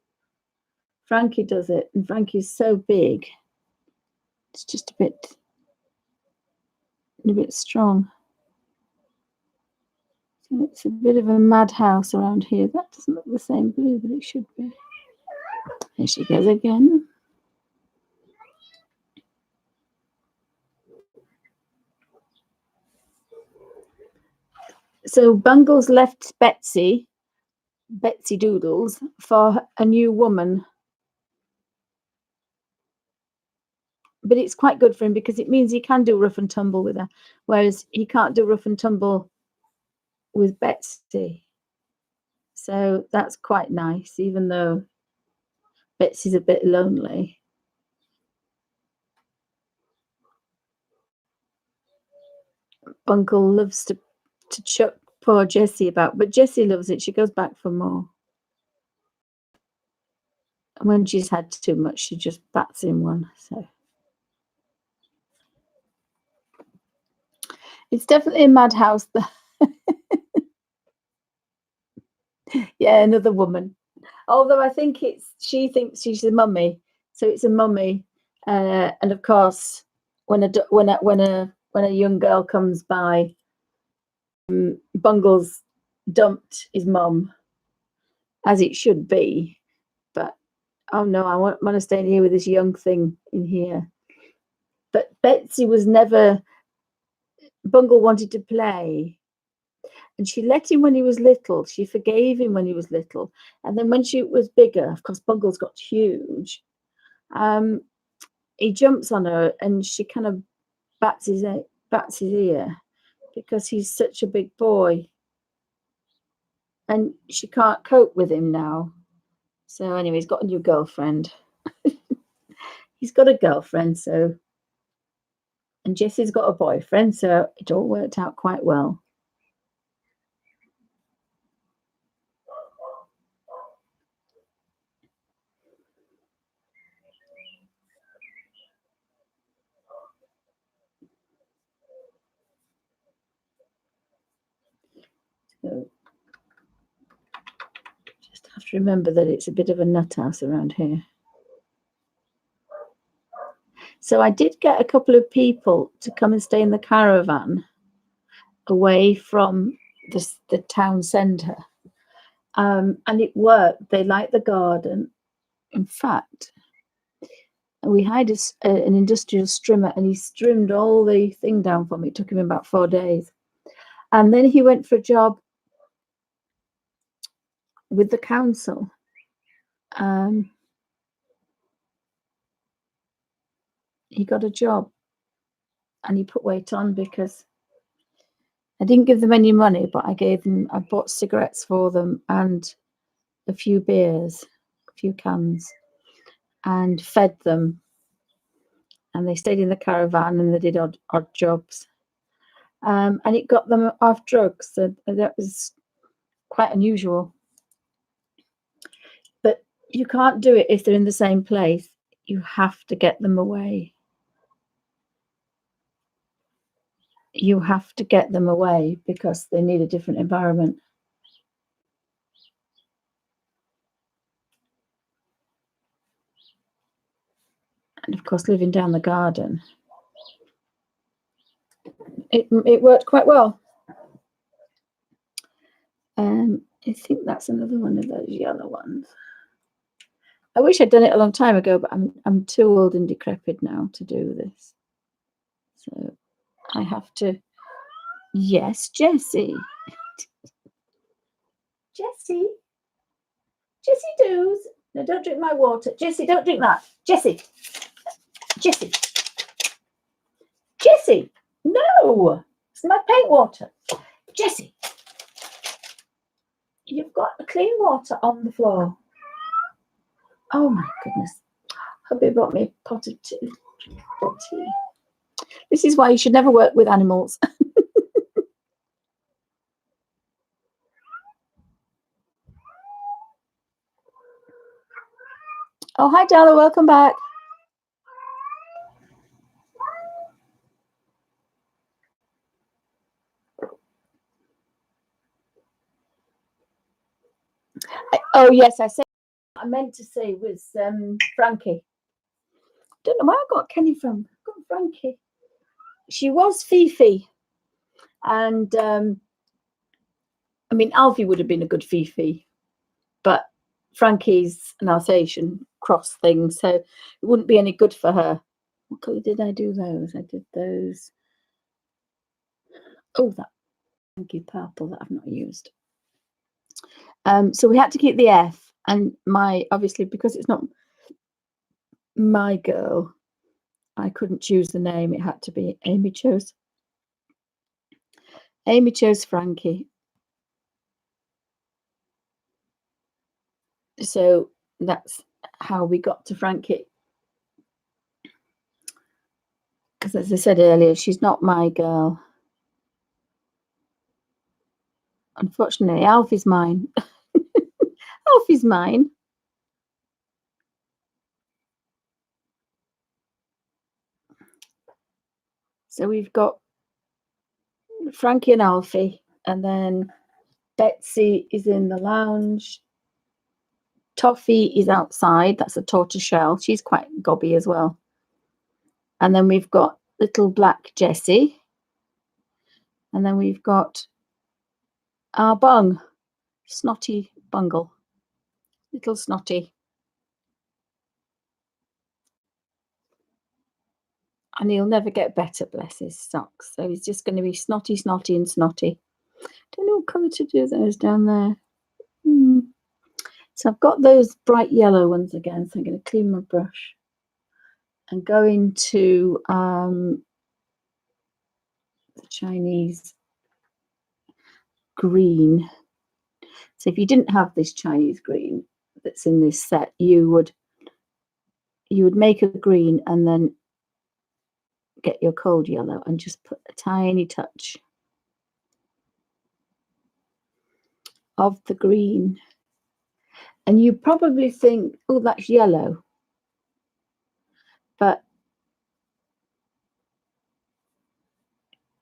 Frankie does it, and Frankie's so big. It's just a bit strong. So it's a bit of a madhouse around here. That doesn't look the same blue, but it should be. There she goes again. So Bungle's left Betsy Doodles, for a new woman. but it's quite good for him because it means he can do rough and tumble with her, whereas he can't do rough and tumble with Betsy. So that's quite nice, even though Betsy's a bit lonely. Bungle loves to chuck poor Jessie about, but Jessie loves it. She goes back for more. And when she's had too much, she just bats in one. So it's definitely a madhouse. Yeah, another woman. Although I think she thinks she's a mummy, so it's a mummy. And of course, when a young girl comes by, Bungle's dumped his mum, as it should be. But oh no, I want to stay in here with this young thing in here. But Betsy was never. Bungle wanted to play, and she let him when he was little. She forgave him when he was little, and then when she was bigger, of course, Bungle's got huge. He jumps on her, and she kind of bats his ear because he's such a big boy, and she can't cope with him now. So anyway, he's got a new girlfriend. He's got a girlfriend, so, and Jessie's got a boyfriend, so it all worked out quite well. So just have to remember that it's a bit of a nut house around here. So I did get a couple of people to come and stay in the caravan away from the town centre. And it worked. They liked the garden. In fact, we hired an industrial strimmer, and he strimmed all the thing down for me. It took him about 4 days. And then he went for a job with the council. He got a job, and he put weight on because I didn't give them any money, but I bought cigarettes for them and a few beers, a few cans, and fed them. And they stayed in the caravan, and they did odd jobs. And it got them off drugs. So that was quite unusual. But you can't do it if they're in the same place. You have to get them away. You have to get them away because they need a different environment. And of course, living down the garden, it worked quite well. I think that's another one of those yellow ones. I wish I'd done it a long time ago, but I'm too old and decrepit now to do this. So I have to. Yes, Jessie. Jessie doos. No, don't drink my water. Jessie, don't drink that. Jessie. No, it's my paint water. Jessie, you've got clean water on the floor. Oh my goodness. Hubby brought me a pot of tea. This is why you should never work with animals. Oh, hi, Dalla. Welcome back. Oh, yes, I said what I meant to say was Frankie. I don't know where I got Kenny from. I got Frankie. She was Fifi. And I mean, Alfie would have been a good Fifi, but Frankie's an Alsatian cross thing, so it wouldn't be any good for her. What colour did I do those? I did those. Oh, that funky purple that I've not used. So we had to keep the F, and obviously because it's not my girl, I couldn't choose the name. It had to be Amy chose. Amy chose Frankie. So that's how we got to Frankie. Because as I said earlier, she's not my girl. Unfortunately, Alfie's mine. Alfie's mine. So we've got Frankie and Alfie, and then Betsy is in the lounge. Toffee is outside. That's a tortoiseshell. She's quite gobby as well. And then we've got little black Jessie. And then we've got our bung, Snotty Bungle, little Snotty. And he'll never get better, bless his socks. So he's just going to be snotty, snotty, and snotty. Don't know what colour to do those down there. So I've got those bright yellow ones again. So I'm going to clean my brush and go into the Chinese green. So if you didn't have this Chinese green that's in this set, you would make a green and then get your cold yellow and just put a tiny touch of the green. And you probably think, oh, that's yellow. But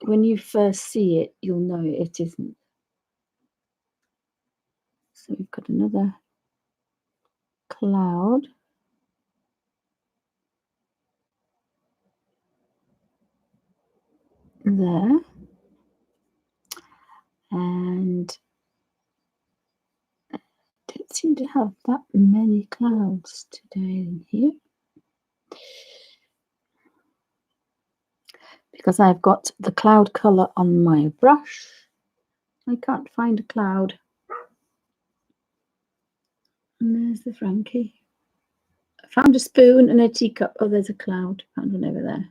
when you first see it, you'll know it isn't. So we've got another cloud. There. And I don't seem to have that many clouds today in here. Because I've got the cloud colour on my brush. I can't find a cloud. And there's the Frankie. I found a spoon and a teacup. Oh, there's a cloud. Found one over there.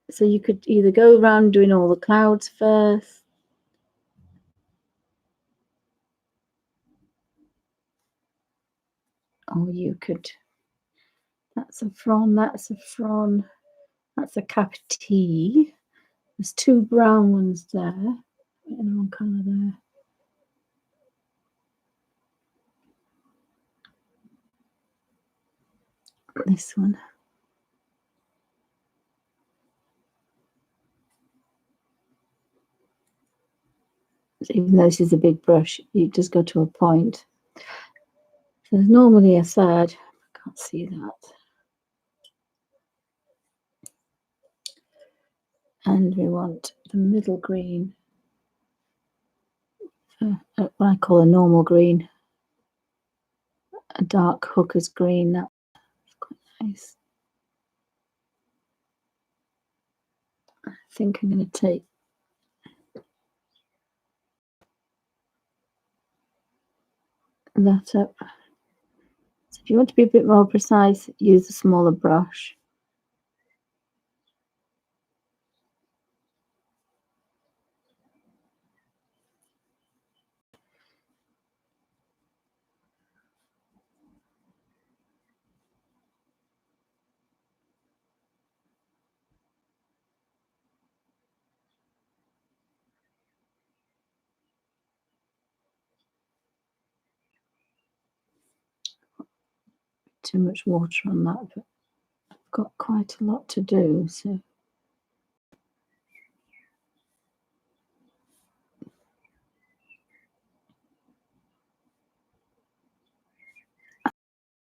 So you could either go around doing all the clouds first. Or you could, that's a frond, that's a frond, that's a cup of tea. There's two brown ones there. In the wrong colour there. This one. So even though this is a big brush, you just go to a point. So there's normally a third. I can't see that. And we want the middle green. What I call a normal green. A dark hooker's green. That's quite nice. I think I'm going to take that up. So if you want to be a bit more precise, use a smaller brush. Too much water on that, but I've got quite a lot to do, so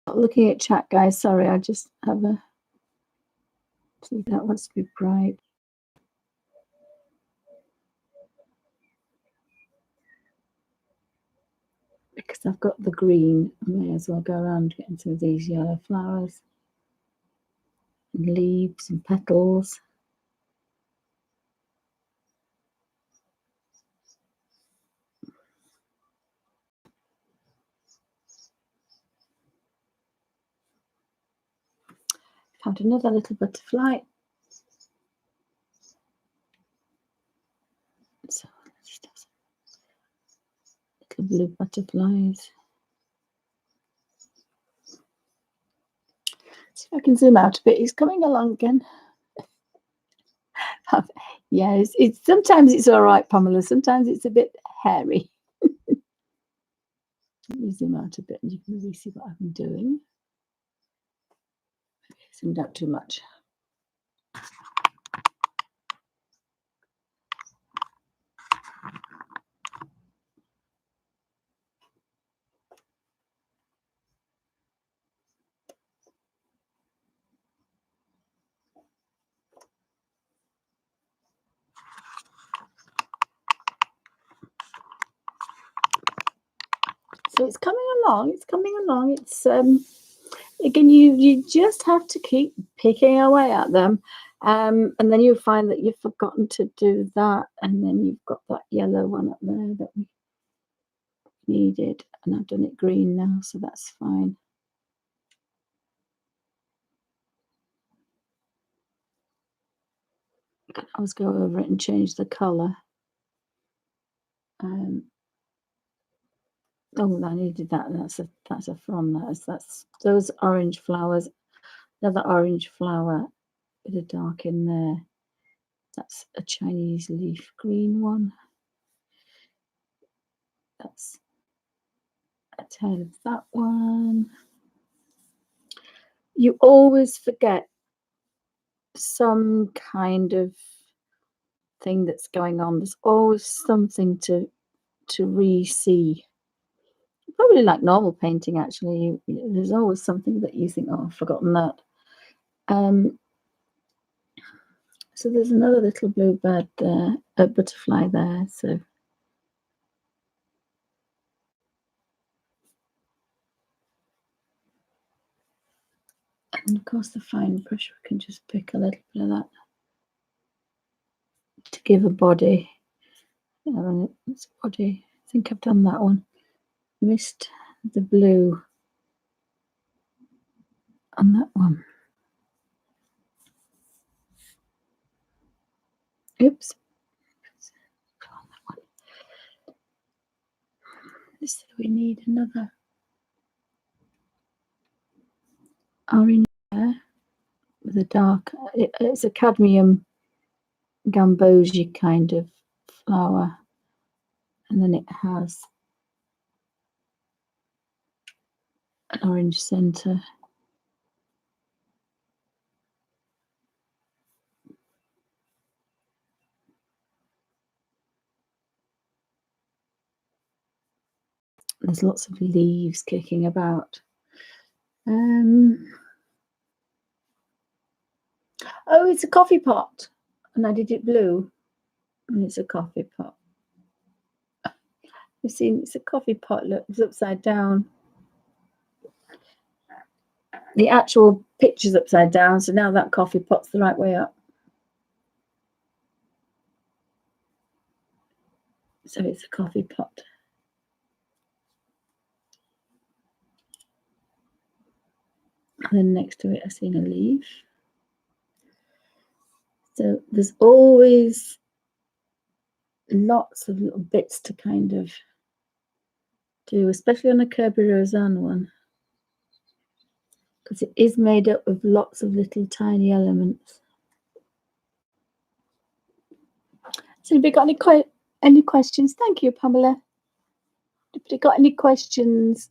looking at chat, guys. Sorry, I just have a see that wants to be bright. Because I've got the green, I may as well go around getting some of these yellow flowers and leaves and petals. Found another little butterfly. So let's just have some little blue butterflies. See if I can zoom out a bit. He's coming along again. Yeah, it's sometimes it's all right, Pamela. Sometimes it's a bit hairy. Let me zoom out a bit and you can really see what I'm doing. Zoomed out too much. So it's coming along. It's coming along. It's again, you just have to keep picking away at them, and then you'll find that you've forgotten to do that, and then you've got that yellow one up there that we needed, and I've done it green now, so that's fine. I can always go over it and change the colour. Oh, I needed that. That's a frond. That's those orange flowers. Another orange flower, bit of dark in there. That's a Chinese leaf green one. That's a tail of that one. You always forget some kind of thing that's going on. There's always something to re-see. Probably like normal painting, actually. There's always something that you think, oh, I've forgotten that. So there's another little bluebird there, a butterfly there. So and of course the fine brush, we can just pick a little bit of that to give a body. It's a body. I think I've done that one. Missed the blue on that one. Oops. On that one. This we need another orange there with a dark. It's a cadmium gamboge kind of flower, and then it has an orange centre. There's lots of leaves kicking about. Oh, it's a coffee pot, and I did it blue, and it's a coffee pot. You've seen it's a coffee pot. Look, it's upside down. The actual picture's upside down, so now that coffee pot's the right way up. So it's a coffee pot. And then next to it, I've seen a leaf. So there's always lots of little bits to kind of do, especially on a Kerby Rosanne one, because it is made up of lots of little tiny elements. So have you got any questions? Thank you, Pamela. Have you got any questions?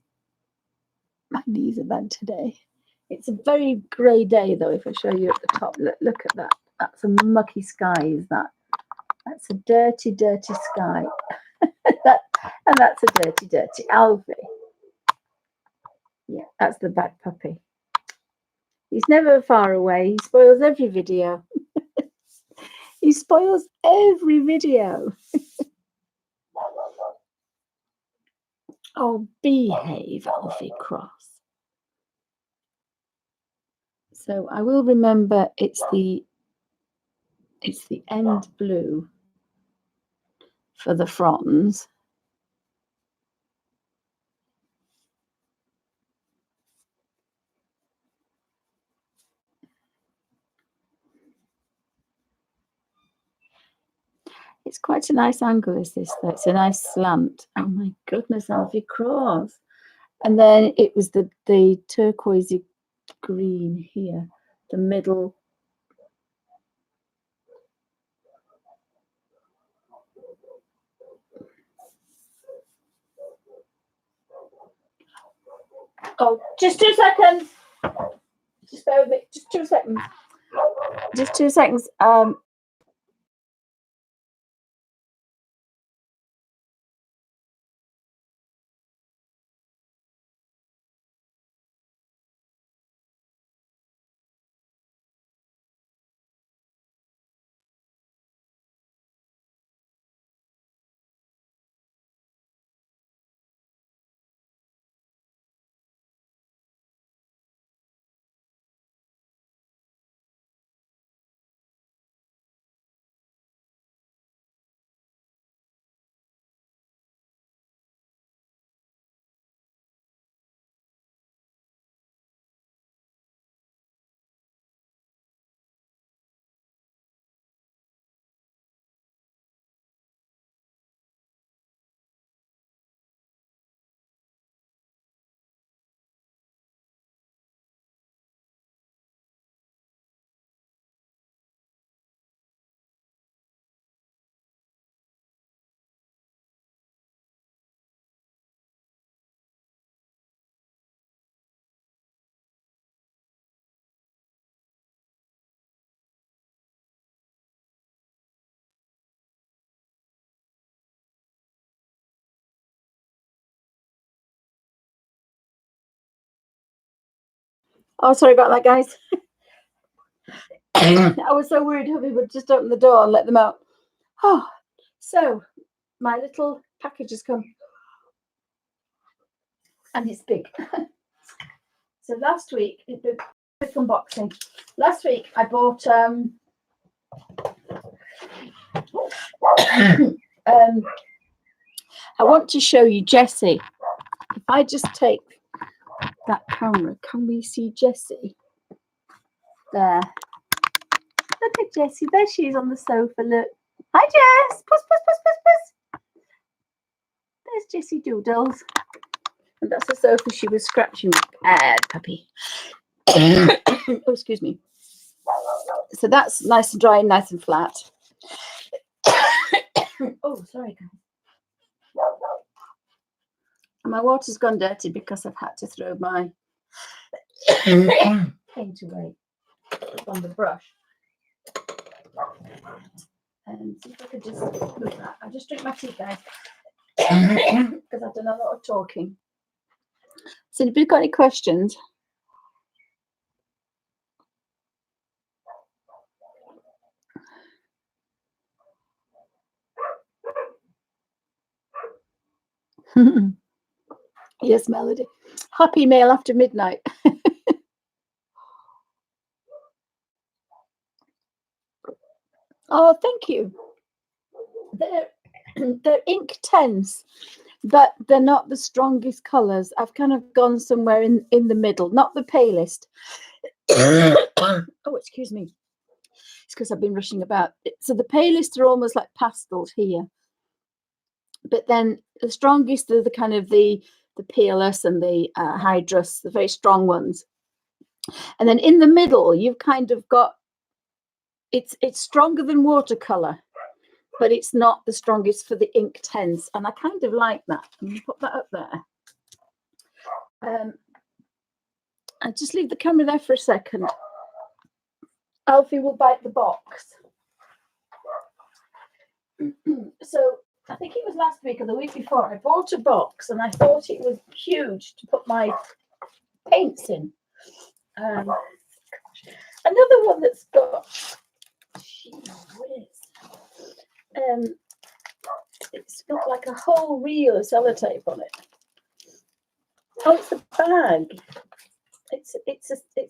My knees are bad today. It's a very grey day, though. If I show you at the top, look at that. That's a mucky sky, is that? That's a dirty, dirty sky. And that's a dirty, dirty Alfie. Yeah, that's the bad puppy. He's never far away. He spoils every video. He spoils every video. Oh, behave, Alfie Cross. So I will remember it's the end blue for the fronds. It's quite a nice angle, is this, though? It's a nice slant. Oh my goodness, Alfie Cross. And then it was the turquoisey green here, the middle. Oh, just 2 seconds. Just bear with me. Just 2 seconds. Just 2 seconds. Oh, sorry about that, guys. I was so worried Hubby would just open the door and let them out. Oh, so my little package has come. And it's big. So last week, quick unboxing. Last week I bought I want to show you Jessie. If I just take that camera, can we see Jessie? There. Look at Jessie. There she is on the sofa. Look. Hi, Jess. Puss, puss, puss, puss, puss. There's Jessie Doodles. And that's the sofa she was scratching. Bad puppy. Oh, excuse me. So that's nice and dry and nice and flat. Oh, sorry, guys. My water's gone dirty because I've had to throw my paint away on the brush. And see if I could just look that. I'll just drink my tea, guys, because I've done a lot of talking. So, if you've got any questions, yes, Melody. Happy mail after midnight. Oh, thank you. They're Inktense, but they're not the strongest colours. I've kind of gone somewhere in the middle, not the palest. Oh, excuse me. It's because I've been rushing about. So the palest are almost like pastels here, but then the strongest are the kind of the peerless and the hydrous, the very strong ones. And then in the middle, you've kind of got it's stronger than watercolor, but it's not the strongest for the Inktense, and I kind of like that. I'm going to put that up there. I'll just leave the camera there for a second. Alfie will bite the box. So I think it was last week or the week before, I bought a box and I thought it was huge to put my paints in. Another one that's got, it's got like a whole reel of sellotape on it. Oh, it's a bag. It's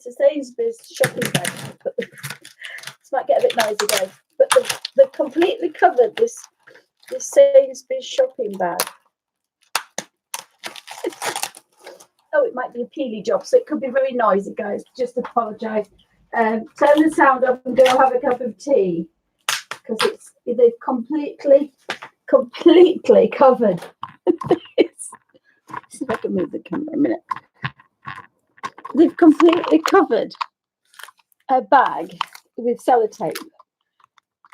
a Sainsbury's shopping bag. This might get a bit noisy, guys. But they've completely covered this Sainsbury's shopping bag. Oh, it might be a peely job, so it could be very noisy, guys. Just apologise. Turn the sound up and go have a cup of tea, because they've completely covered. See if I can move the camera a minute. They've completely covered a bag with sellotape.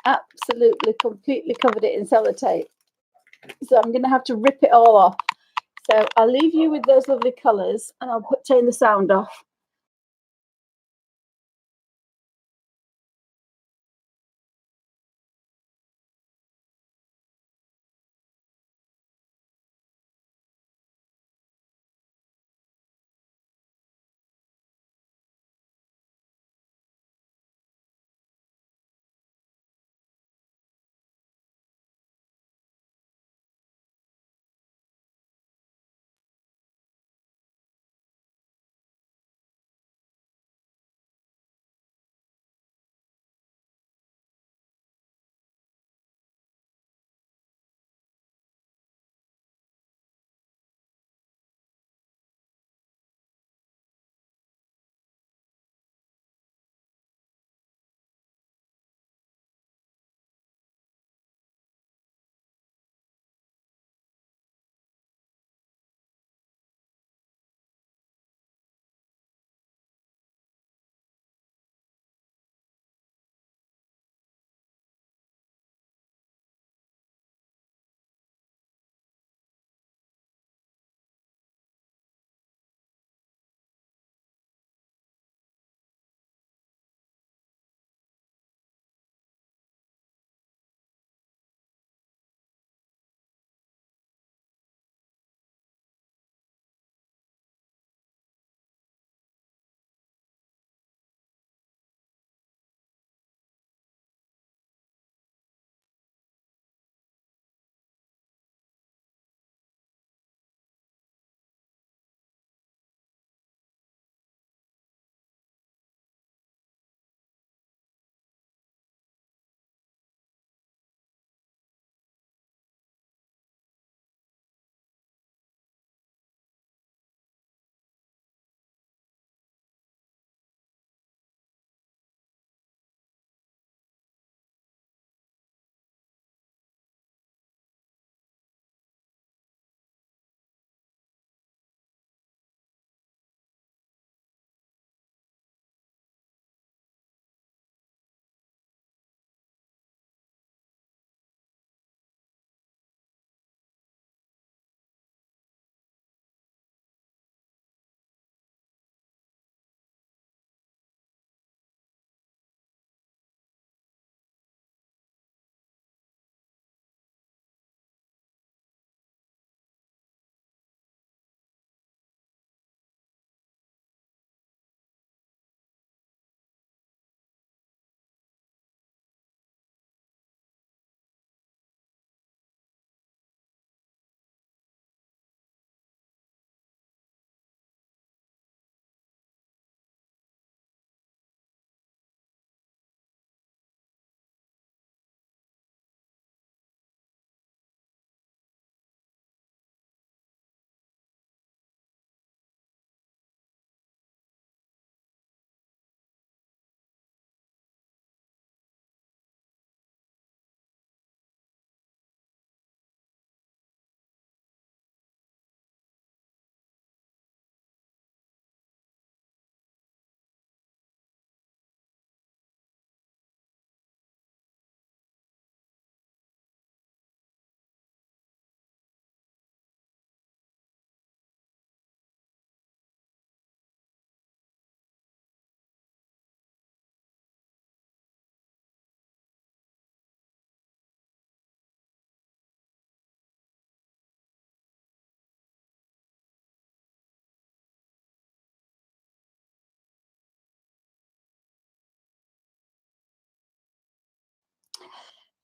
Absolutely, completely covered it in sellotape. So I'm going to have to rip it all off. So I'll leave you with those lovely colours, and I'll turn the sound off.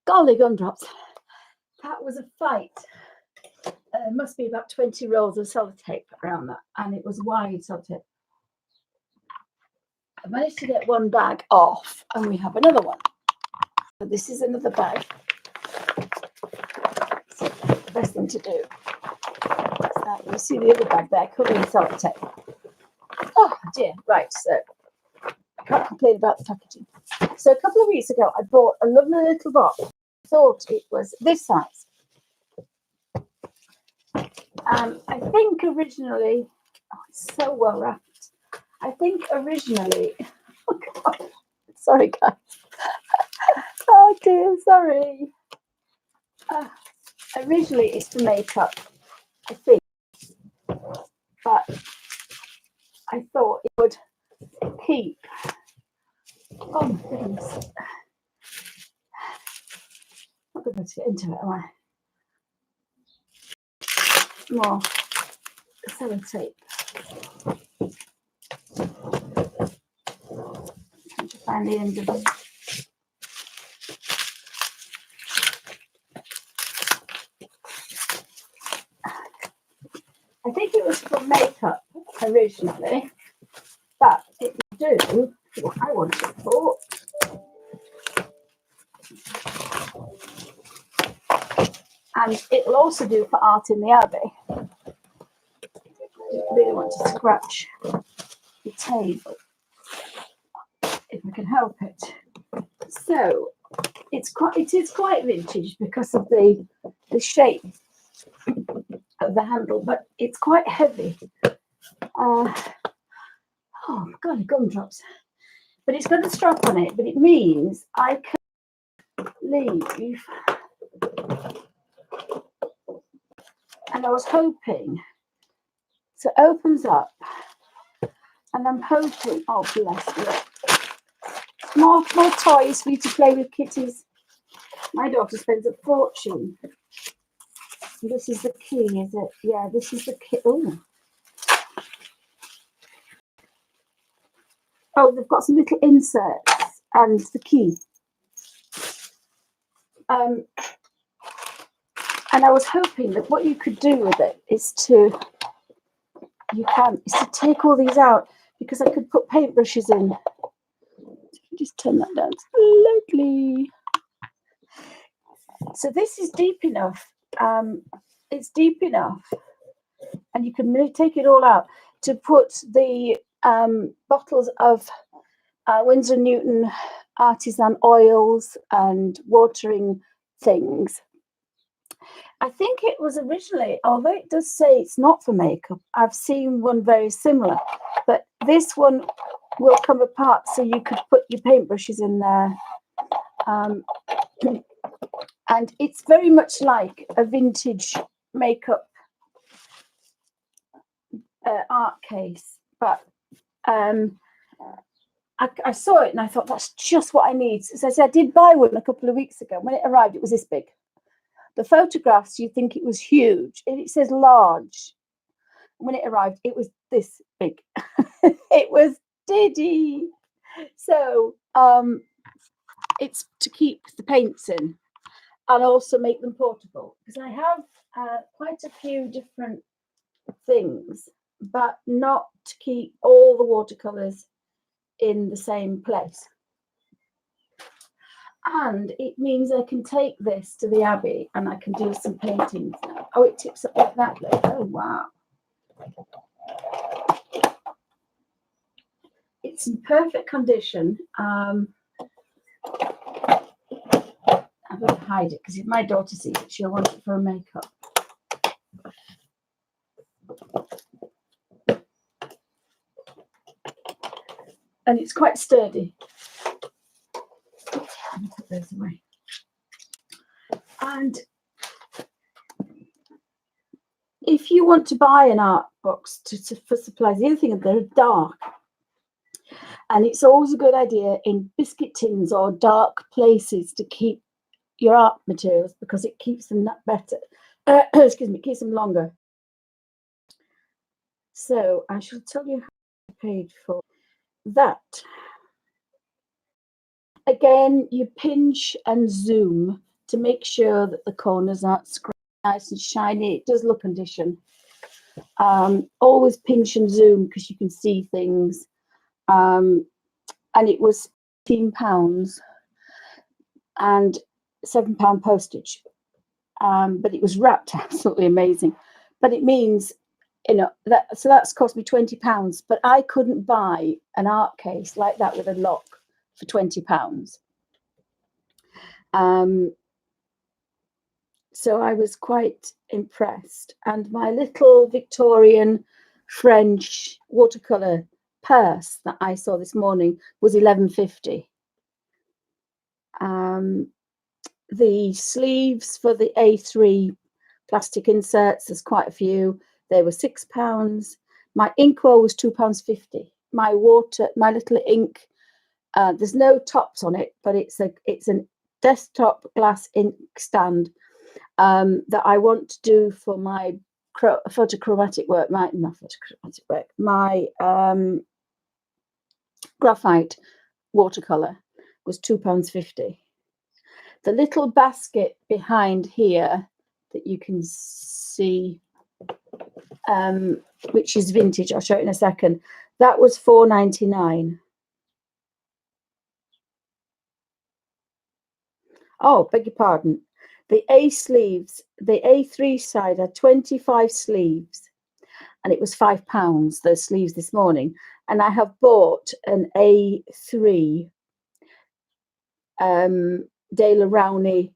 Golly gumdrops, that was a fight. Must be about 20 rolls of sellotape around that, and it was wide sellotape. I managed to get one bag off, and we have another one. So this is another bag. So the best thing to do is that you see the other bag there covered in sellotape. Oh dear, right, so I can't complain about the packaging. So a couple of weeks ago, I bought a lovely little box. I thought it was this size. I think originally, oh, it's so well wrapped. I think originally, oh God, sorry guys. Oh dear, sorry. Originally it's for makeup, I think, but I thought it would keep. Oh my goodness. I'm not going to get into it, am I? More sellotape. Trying to find the end of it. I think it was for makeup originally, but it will do what I want it for. And it will also do for art in the abbey. I really want to scratch the table if I can help it. So it is quite vintage because of the shape of the handle, but it's quite heavy. Oh my God, gumdrops. But it's got a strap on it, but it means I can leave. And I was hoping, so it opens up, and I'm hoping, oh bless you, more toys for you to play with, kitties. My daughter spends a fortune. This is the key, is it? Yeah, this is the key. Oh, they've got some little inserts and the key. And I was hoping that what you could do with it is to take all these out, because I could put paintbrushes in. Just turn that down slightly. So this is deep enough. It's deep enough, and you can really take it all out to put the bottles of Winsor & Newton artisan oils and watering things. I think it was originally, although it does say it's not for makeup, I've seen one very similar, but this one will come apart so you could put your paintbrushes in there. And it's very much like a vintage makeup art case, but I saw it and I thought that's just what I need. So I did buy one a couple of weeks ago. When it arrived, it was this big. The photographs, you think it was huge. It says large. When it arrived, it was this big. It was diddy. So it's to keep the paints in and also make them portable, because I have quite a few different things, but not to keep all the watercolors in the same place. And it means I can take this to the Abbey and I can do some paintings now. Oh, it tips up like that. Look. Oh, wow. It's in perfect condition. I'm going to hide it, because if my daughter sees it, she'll want it for her makeup. And it's quite sturdy. Let me put those away. And if you want to buy an art box for supplies, the other thing is they're dark. And it's always a good idea in biscuit tins or dark places to keep your art materials, because it keeps them better. Excuse me, keeps them longer. So I shall tell you how I paid for that. Again, you pinch and zoom to make sure that the corners aren't nice and shiny. It does look condition. Always pinch and zoom because you can see things. And it was £15 and £7 postage. But it was wrapped absolutely amazing. But it means, you know, that's cost me £20. But I couldn't buy an art case like that with a lock for £20. So I was quite impressed. And my little Victorian French watercolour purse that I saw this morning was £11.50. The sleeves for the A3 plastic inserts, there's quite a few. They were £6. My inkwell was £2.50. My little ink, there's no tops on it, but it's a desktop glass ink stand that I want to do for my photochromatic work. My graphite watercolor was £2.50. The little basket behind here that you can see, which is vintage, I'll show it in a second, that was £4.99. Oh, beg your pardon. The A3 side had 25 sleeves, and it was £5, those sleeves this morning. And I have bought an A3 De La Rowney.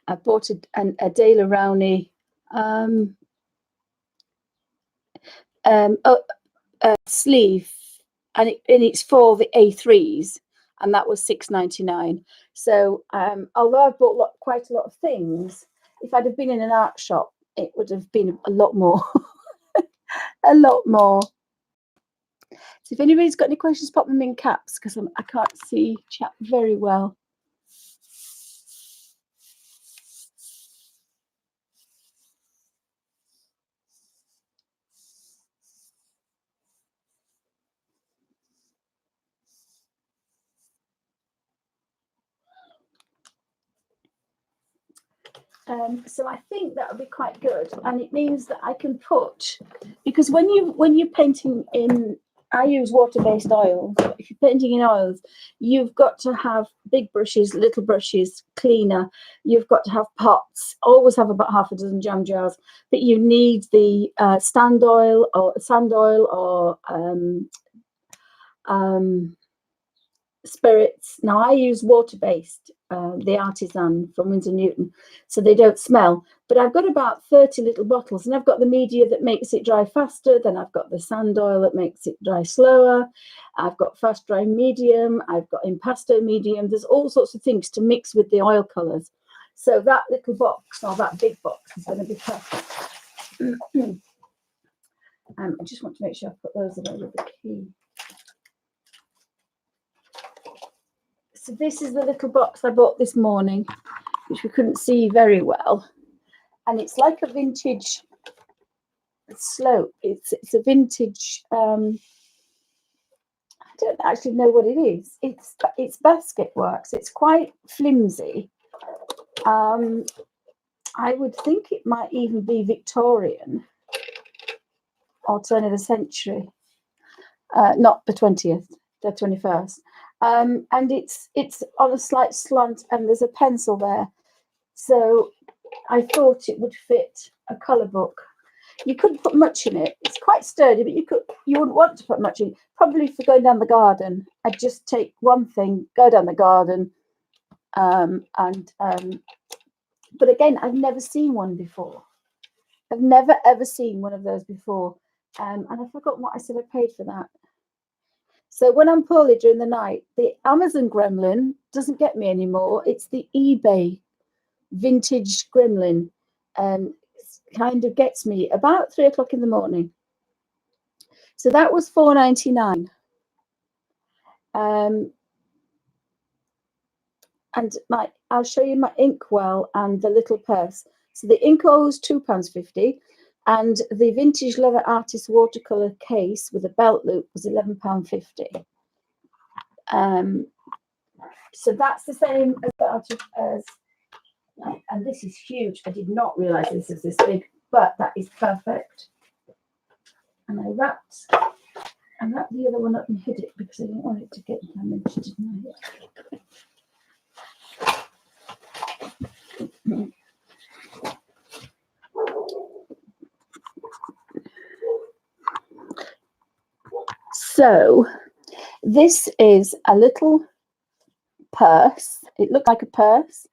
I bought a De La Rowney sleeve, and it's for the A3s, and that was £6.99. So although I've bought quite a lot of things, if I'd have been in an art shop, it would have been a lot more. A lot more. So if anybody's got any questions, pop them in caps, because I can't see chat very well. So I think that would be quite good, and it means that I can put, because when you're painting in, I use water-based oils. But if you're painting in oils, you've got to have big brushes, little brushes, cleaner. You've got to have pots. Always have about half a dozen jam jars. But you need the sand oil or spirits. Now I use water-based, the Artisan from Winsor Newton, so they don't smell. But I've got about 30 little bottles, and I've got the media that makes it dry faster. Then I've got the sand oil that makes it dry slower. I've got fast dry medium. I've got impasto medium. There's all sorts of things to mix with the oil colours. So that little box, or that big box, is going to be perfect. I just want to make sure I put those away with the key. So this is the little box I bought this morning, which we couldn't see very well. And it's like a vintage slope. It's a vintage, I don't actually know what it is. It's basket works. It's quite flimsy. I would think it might even be Victorian or turn of the century. Not the 20th, the 21st. And it's on a slight slant, and there's a pencil there. So I thought it would fit a colour book. You couldn't put much in it. It's quite sturdy, but you wouldn't want to put much in. Probably for going down the garden, I'd just take one thing, go down the garden, but again, I've never seen one before. I've never ever seen one of those before, and I've forgotten what I said I paid for that. So when I'm poorly during the night, the Amazon gremlin doesn't get me anymore. It's the eBay vintage gremlin, and kind of gets me about 3 o'clock in the morning. So that was £4.99. And I'll show you my inkwell and the little purse. So the inkwell was £2.50, and the vintage leather artist watercolor case with a belt loop was £11.50. So that's the same as and this is huge. I did not realize this is this big, but that is perfect. And I wrapped the other one up and hid it because I didn't want it to get damaged, didn't I? So this is a little purse. It looked like a purse.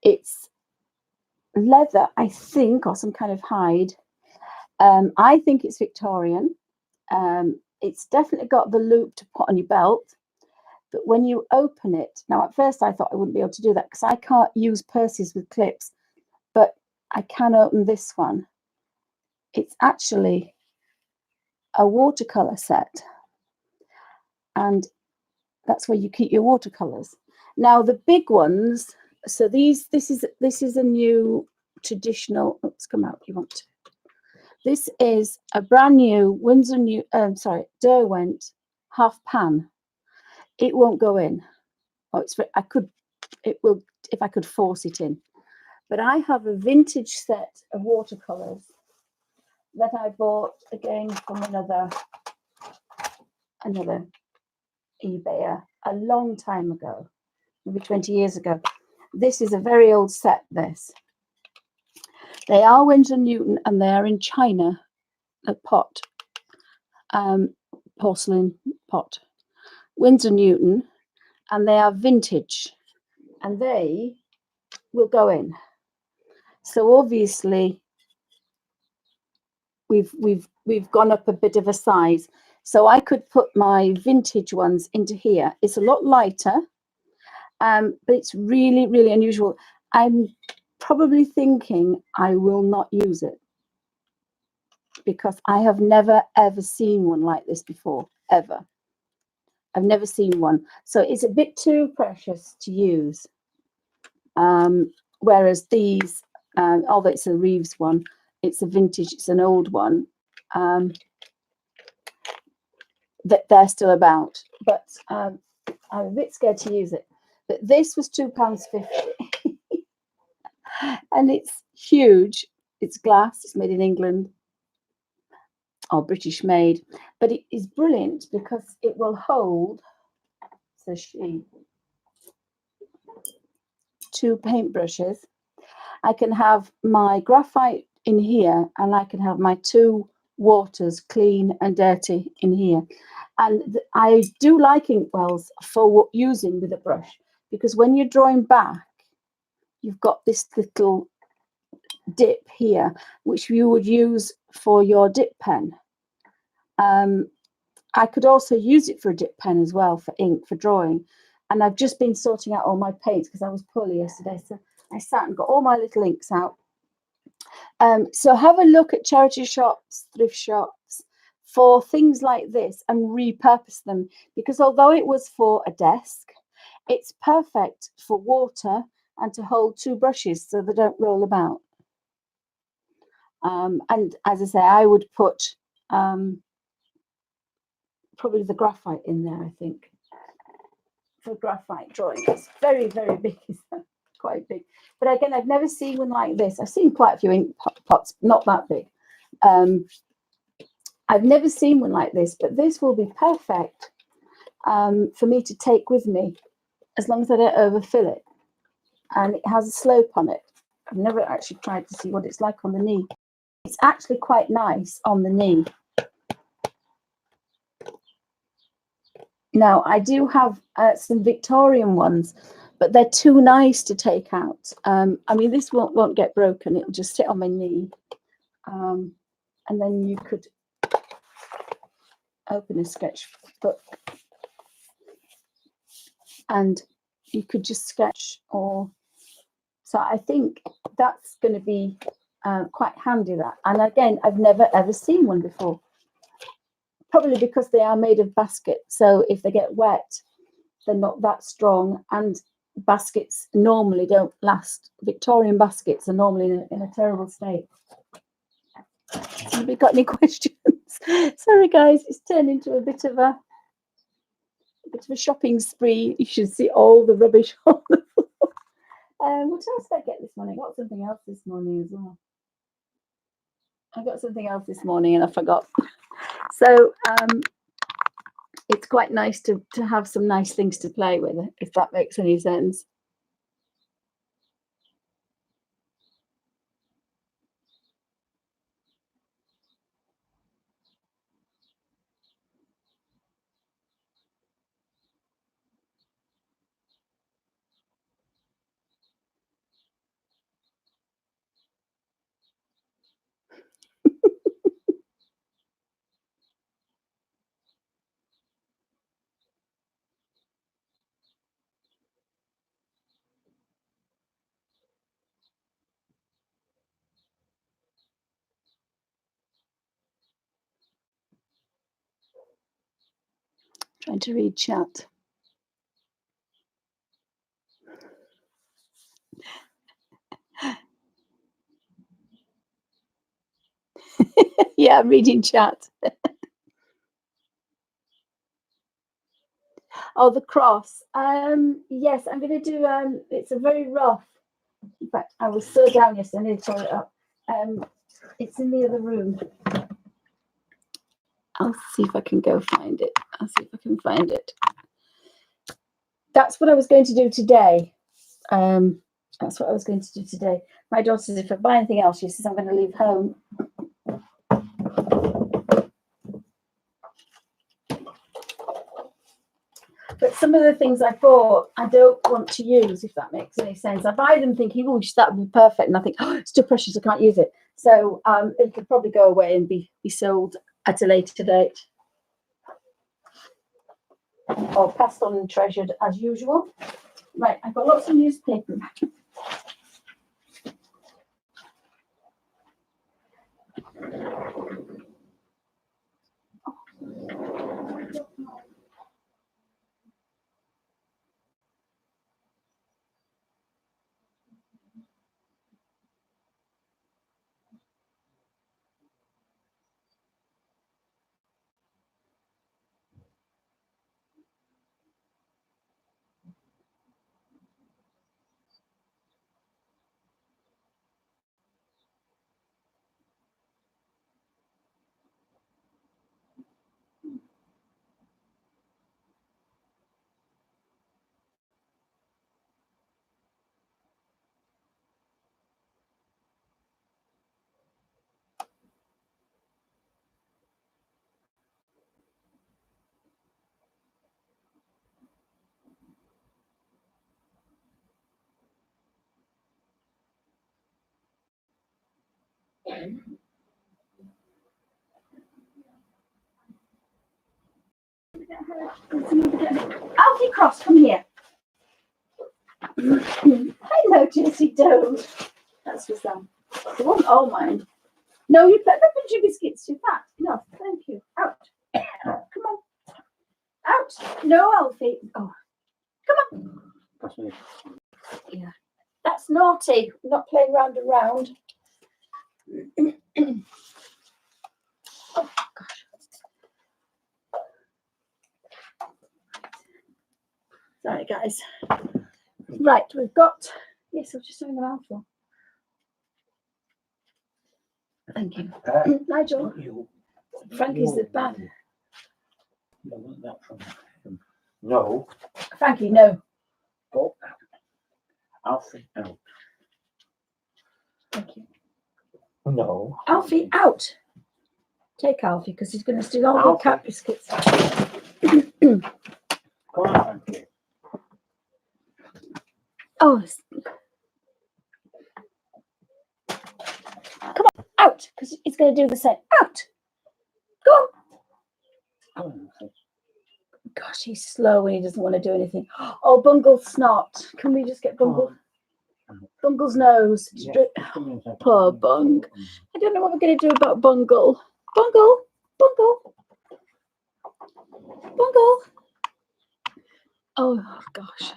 It's leather, I think, or some kind of hide. I think it's Victorian. It's definitely got the loop to put on your belt. But when you open it, now at first I thought I wouldn't be able to do that because I can't use purses with clips, but I can open this one. It's actually a watercolor set, and that's where you keep your watercolors. Now the big ones, so this is a new traditional. Let's come out. You want to? This is a brand new Winsor Derwent half pan. It won't go in. Oh, it will if I could force it in. But I have a vintage set of watercolors that I bought again from another eBayer a long time ago, maybe 20 years ago. This is a very old set, this. They are Winsor Newton and they are in China, a pot, porcelain pot. Winsor Newton, and they are vintage and they will go in. So obviously we've gone up a bit of a size. So I could put my vintage ones into here. It's a lot lighter, but it's really, really unusual. I'm probably thinking I will not use it because I have never, ever seen one like this before, ever. I've never seen one. So it's a bit too precious to use. Whereas these, although it's a Reeves one, it's a vintage, it's an old one. That they're still about, but I'm a bit scared to use it. But this was £2.50 and it's huge. It's glass, it's made in England or British made, but it is brilliant because it will hold, says she, 2 paintbrushes. I can have my graphite in here and I can have my 2 waters, clean and dirty, in here. And I do like inkwells for using with a brush because when you're drawing back, you've got this little dip here, which you would use for your dip pen. I could also use it for a dip pen as well, for ink, for drawing. And I've just been sorting out all my paints because I was poorly yesterday. So I sat and got all my little inks out. So have a look at charity shops, thrift shops, for things like this and repurpose them, because although it was for a desk, it's perfect for water and to hold 2 brushes so they don't roll about. And as I say, I would put probably the graphite in there, I think, for graphite drawing. It's very, very big, quite big. But again, I've never seen one like this. I've seen quite a few ink pots, not that big. I've never seen one like this, but this will be perfect for me to take with me, as long as I don't overfill it. And it has a slope on it. I've never actually tried to see what it's like on the knee. It's actually quite nice on the knee. Now, I do have some Victorian ones, but they're too nice to take out. I mean, this won't get broken. It'll just sit on my knee. And then you could open a sketchbook and you could just sketch. Or so I think that's going to be quite handy, that. And again, I've never ever seen one before, probably because they are made of basket, so if they get wet they're not that strong, and baskets normally don't last. Victorian baskets are normally in a terrible state. Have you got any questions? Sorry guys, it's turned into a bit of a shopping spree. You should see all the rubbish on the floor. What else did I get this morning? I got something else this morning as well. I got something else this morning and I forgot. So it's quite nice to have some nice things to play with, if that makes any sense. Trying to read chat. Yeah, I'm reading chat. Oh, the cross. Yes, I'm going to do. It's a very rough. In fact, I was so down yesterday. I need to pull it up. It's in the other room. I'll see if I can go find it. I'll see if I can find it. That's what I was going to do today. That's what I was going to do today. My daughter says if I buy anything else, she says I'm going to leave home. But some of the things I bought, I don't want to use, if that makes any sense. I buy them thinking, oh, that would be perfect. And I think, oh, it's too precious, I can't use it. So it could probably go away and be sold at a later date. Or passed on and treasured as usual. Right, I've got lots of newspaper. Alfie Cross, come here. Hello, Jessie Doe. That's for Sam. It wasn't all mine. No, you put your biscuits too fat. No, thank you. Out. Come on. Out. No, Alfie. Oh, come on. Yeah. That's naughty. We're not playing round and round. Oh, gosh. Sorry, guys. Right, we've got. Yes, I was just doing the mouthful. Thank you. Nigel. Frankie's the bad. I want that from him. No. Frankie, no. Go out. Alfie out. Thank you. No. Alfie out. Take Alfie because he's going to steal all the cat biscuits. Come on, Frankie. Oh. Come on, out, because he's going to do the same. Out. Go on. Oh, gosh, he's slow when he doesn't want to do anything. Oh, Bungle's snot. Can we just get Bungle? Bungle's nose. Yes, Poor Bung. I don't know what we're going to do about Bungle. Bungle. Bungle. Bungle. Oh, gosh.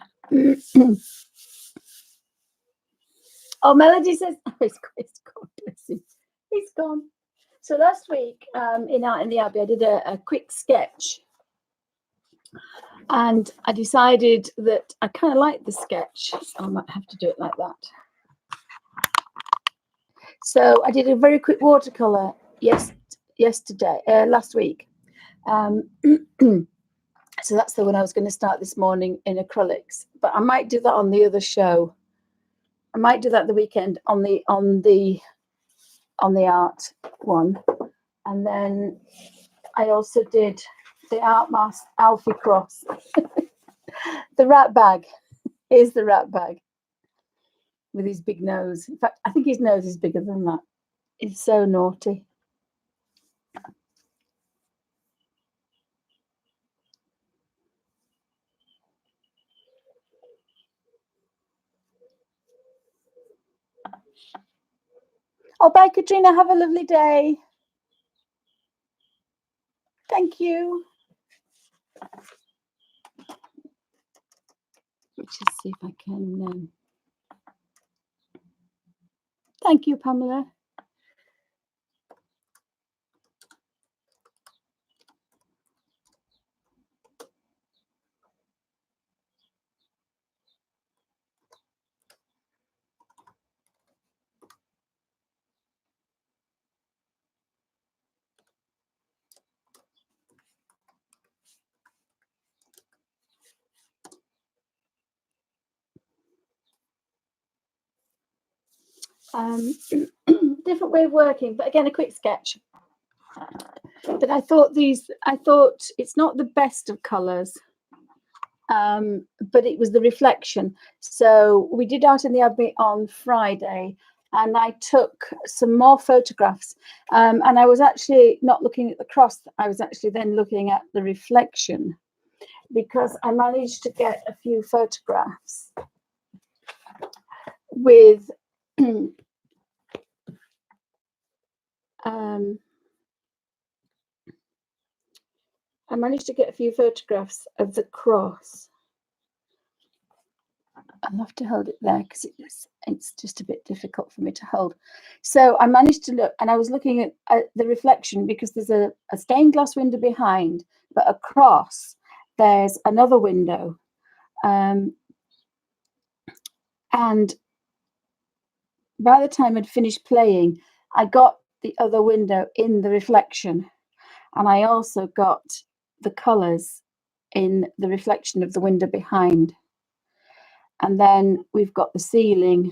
Oh, Melody says, oh, he's gone. Bless him. He's gone. So last week in Art in the Abbey, I did a quick sketch. And I decided that I kind of like the sketch. So I might have to do it like that. So I did a very quick watercolor last week. So that's the one I was going to start this morning in acrylics. But I might do that on the other show. I might do that the weekend on the art one. And then I also did the Art Mask Alfie Cross. The rat bag. Here's the rat bag with his big nose. In fact, I think his nose is bigger than that. It's so naughty. Oh, bye, Katrina. Have a lovely day. Thank you. Let's just see if I can. Thank you, Pamela. Different way of working, but again, a quick sketch. But I thought it's not the best of colours, but it was the reflection. So we did Art in the Abbey on Friday, and I took some more photographs, and I was actually not looking at the cross. I was actually then looking at the reflection, because I managed to get a few photographs with I managed to get a few photographs of the cross. I'll have to hold it there because it's just a bit difficult for me to hold. So I managed to look, and I was looking at the reflection, because there's a stained glass window behind, but across there's another window. And by the time I'd finished playing, I got the other window in the reflection, and I also got the colours in the reflection of the window behind. And then we've got the ceiling,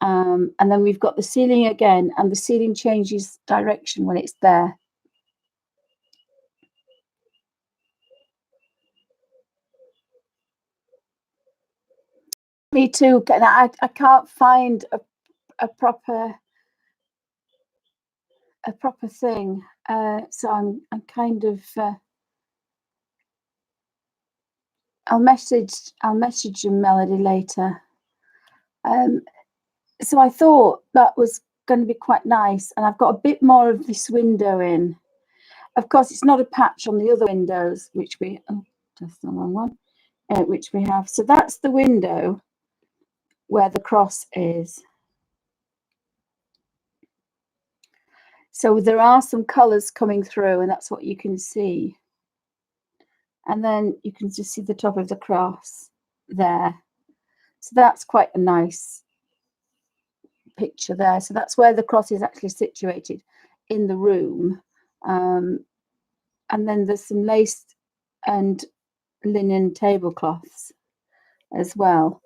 and then we've got the ceiling again, and the ceiling changes direction when it's there. Me too. I can't find a proper thing, so I'm kind of I'll message you, Melody, later. So I thought that was going to be quite nice, and I've got a bit more of this window in. Of course, it's not a patch on the other windows, which we just the wrong one, which we have. So that's the window where the cross is. So there are some colours coming through, and that's what you can see. And then you can just see the top of the cross there. So that's quite a nice picture there. So that's where the cross is actually situated in the room. And then there's some lace and linen tablecloths as well.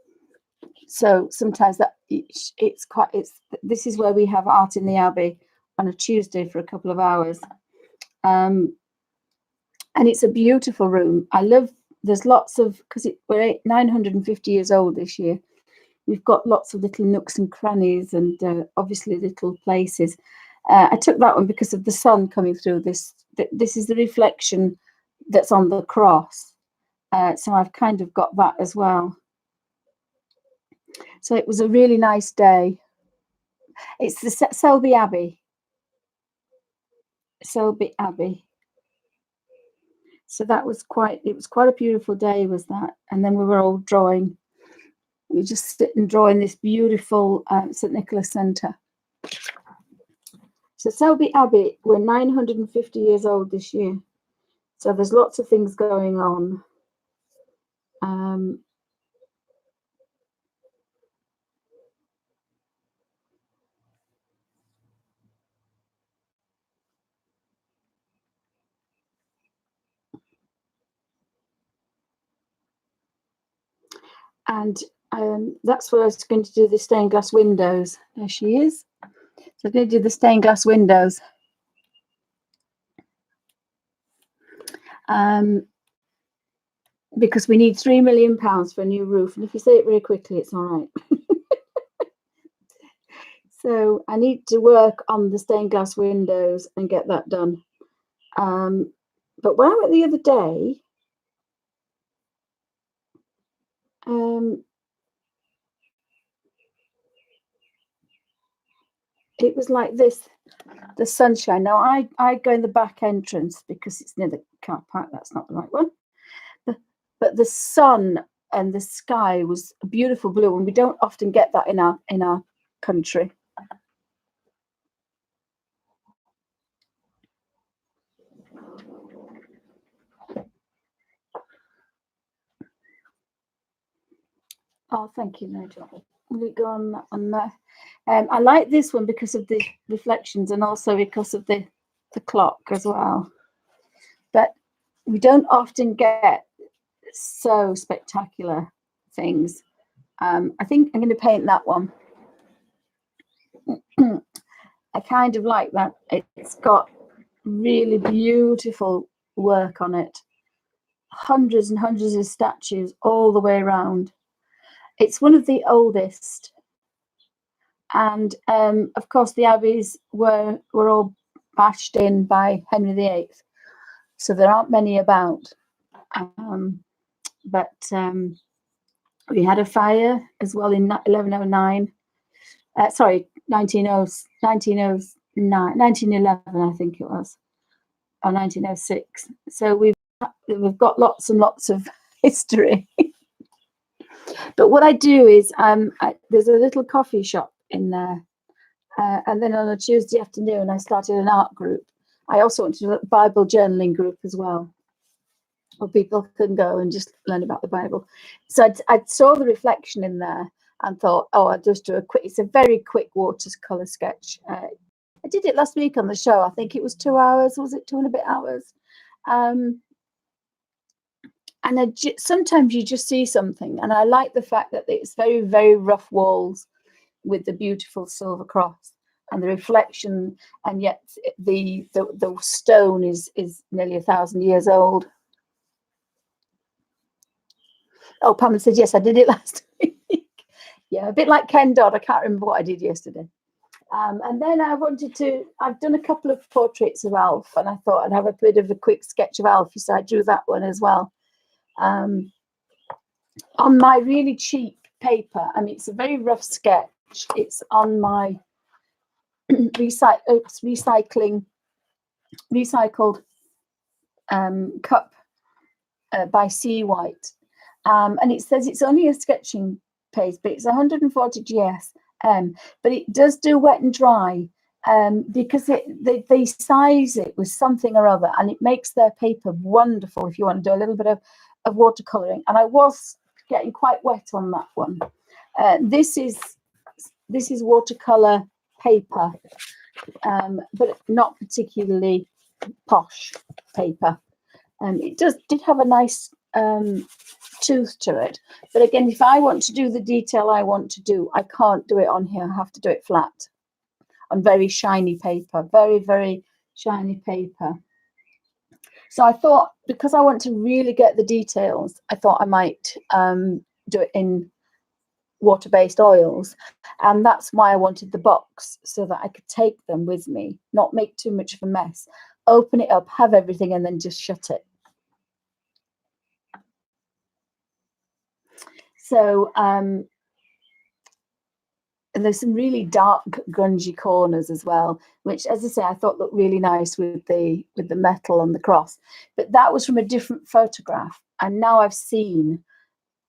So sometimes that this is where we have Art in the Abbey on a Tuesday for a couple of hours. And it's a beautiful room. There's lots of, because we're 950 years old this year. We've got lots of little nooks and crannies, and obviously little places. I took that one because of the sun coming through this. This is the reflection that's on the cross. So I've kind of got that as well. So it was a really nice day. It's the Selby Abbey. Selby Abbey. So it was quite a beautiful day, was that? And then we were all drawing. We just sit and draw in this beautiful St Nicholas Centre. So Selby Abbey, we're 950 years old this year. So there's lots of things going on. And that's where I was going to do the stained glass windows. There she is. So I'm going to do the stained glass windows. Because we need £3 million for a new roof. And if you say it very quickly, it's all right. So I need to work on the stained glass windows and get that done. But when I went the other day, it was like this, the sunshine. Now I go in the back entrance because it's near the car park. That's not the right one. But the sun and the sky was a beautiful blue, and we don't often get that in our country. Oh, thank you, Nigel. Will it go on there? I like this one because of the reflections and also because of the clock as well. But we don't often get so spectacular things. I think I'm going to paint that one. I kind of like that. It's got really beautiful work on it. Hundreds and hundreds of statues all the way around. It's one of the oldest. And of course, the abbeys were all bashed in by Henry VIII. So there aren't many about. But we had a fire as well in 1109. Sorry, 1911, I think it was, or 1906. So we've got lots and lots of history. But what I do is there's a little coffee shop in there, and then on a Tuesday afternoon I started an art group. I also want to do a Bible journaling group as well, where people can go and just learn about the Bible. So I saw the reflection in there and thought, oh, I'll just do it's a very quick watercolor sketch. I did it last week on the show. I think it was 2 hours. Was it 2 and a bit hours? And sometimes you just see something, and I like the fact that it's very, very rough walls with the beautiful silver cross and the reflection, and yet the stone is nearly 1,000 years old. Oh, Pamela said, yes, I did it last week. Yeah, a bit like Ken Dodd. I can't remember what I did yesterday. And then I've done a couple of portraits of Alf, and I thought I'd have a bit of a quick sketch of Alf, so I drew that one as well. On my really cheap paper. I mean, it's a very rough sketch. It's on my recycled cup by Sea White. And it says it's only a sketching page, but it's 140 GS. But it does do wet and dry because they size it with something or other, and it makes their paper wonderful if you want to do a little bit of watercolouring. And I was getting quite wet on that one. This is watercolour paper, but not particularly posh paper. It did have a nice tooth to it, but again, if I want to do the detail I want to do, I can't do it on here. I have to do it flat on very shiny paper, very, very shiny paper. So I thought, because I want to really get the details, I thought I might do it in water-based oils, and that's why I wanted the box, so that I could take them with me, not make too much of a mess, open it up, have everything, and then just shut it. So there's some really dark, grungy corners as well, which, as I say, I thought looked really nice with the metal and the cross. But that was from a different photograph, and now I've seen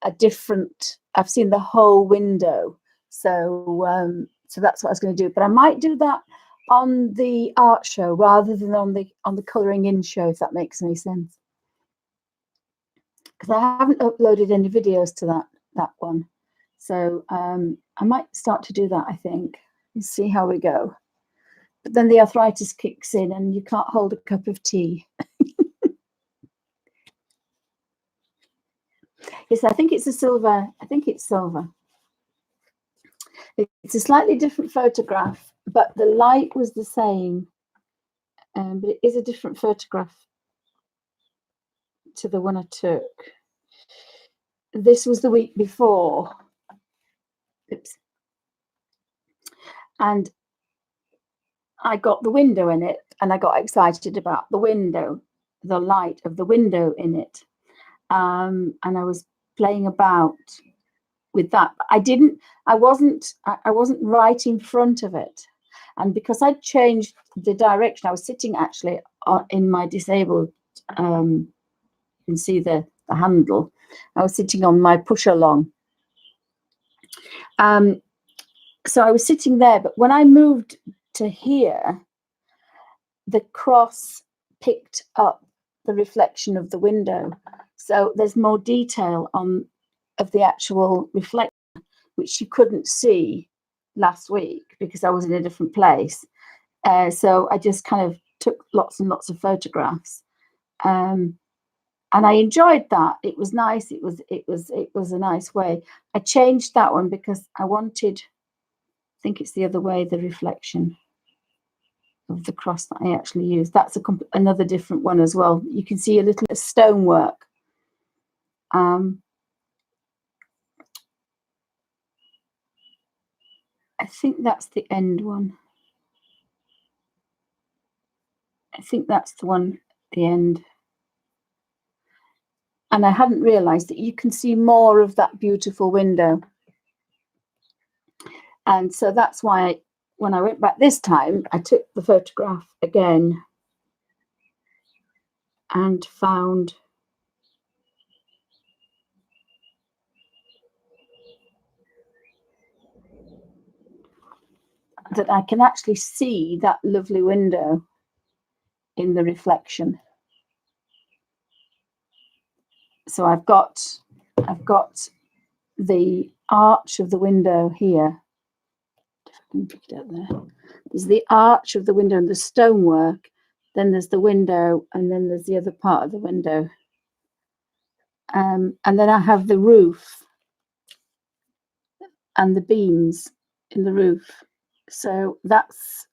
the whole window. So so that's what I was going to do. But I might do that on the art show rather than on the colouring in show, if that makes any sense. Because I haven't uploaded any videos to that one. So I might start to do that, I think, and see how we go. But then the arthritis kicks in and you can't hold a cup of tea. Yes, I think it's a silver. I think it's silver. It's a slightly different photograph, but the light was the same. But it is a different photograph to the one I took. This was the week before. Oops. And I got the window in it, and I got excited about the window, the light of the window in it. And I was playing about with that. I wasn't right in front of it. And because I'd changed the direction, I was sitting actually in my disabled, you can see the handle. I was sitting on my push along. So I was sitting there, but when I moved to here, the cross picked up the reflection of the window. So there's more detail of the actual reflection, which you couldn't see last week because I was in a different place. So I just kind of took lots and lots of photographs. And I enjoyed that. It was nice. It was a nice way. I changed that one because I wanted, I think it's the other way, the reflection of the cross that I actually used. That's another different one as well. You can see a little bit of stonework. I think that's the end one. I think that's the one at the end. And I hadn't realized that you can see more of that beautiful window. And so that's why when I went back this time, I took the photograph again and found that I can actually see that lovely window in the reflection. So I've got the arch of the window here. If I can pick it up there. There's the arch of the window and the stonework. Then there's the window, and then there's the other part of the window. And then I have the roof and the beams in the roof. So that's,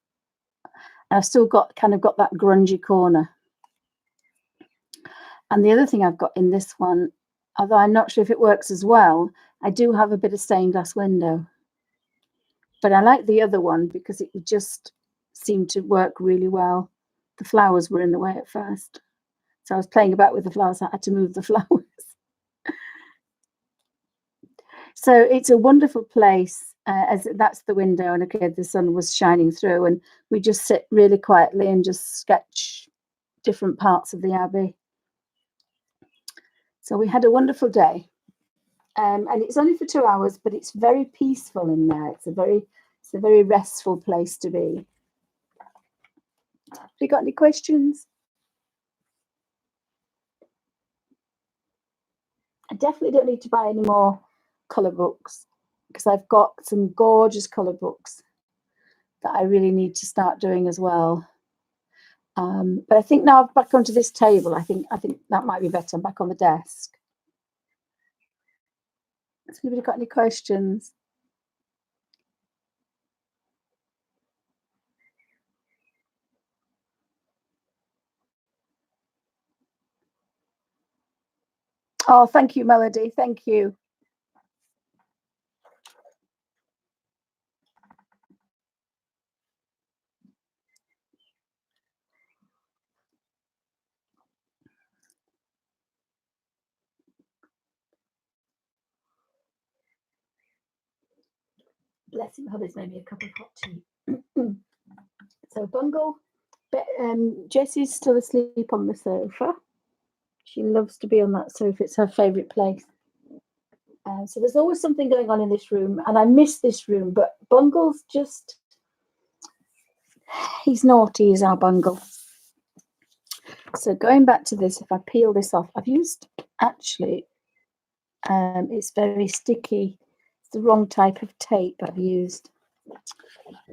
I've still got that grungy corner. And the other thing I've got in this one, although I'm not sure if it works as well, I do have a bit of stained glass window. But I like the other one because it just seemed to work really well. The flowers were in the way at first. So I was playing about with the flowers. I had to move the flowers. So it's a wonderful place, as that's the window, and okay, the sun was shining through, and we just sit really quietly and just sketch different parts of the abbey. So we had a wonderful day, and it's only for 2 hours, but it's very peaceful in there. It's a very restful place to be. Have you got any questions? I definitely don't need to buy any more colour books because I've got some gorgeous colour books that I really need to start doing as well. But I think now I'm back onto this table, I think that might be better. I'm back on the desk. Has anybody got any questions? Oh, thank you, Melody. Thank you. Bless him, Hubby's made me a cup of hot tea. So Bungle, Jessie's still asleep on the sofa. She loves to be on that sofa. It's her favourite place. So there's always something going on in this room, and I miss this room, but Bungle's just, he's naughty, is our Bungle. So going back to this, if I peel this off, I've used, actually, it's very sticky. It's the wrong type of tape I've used.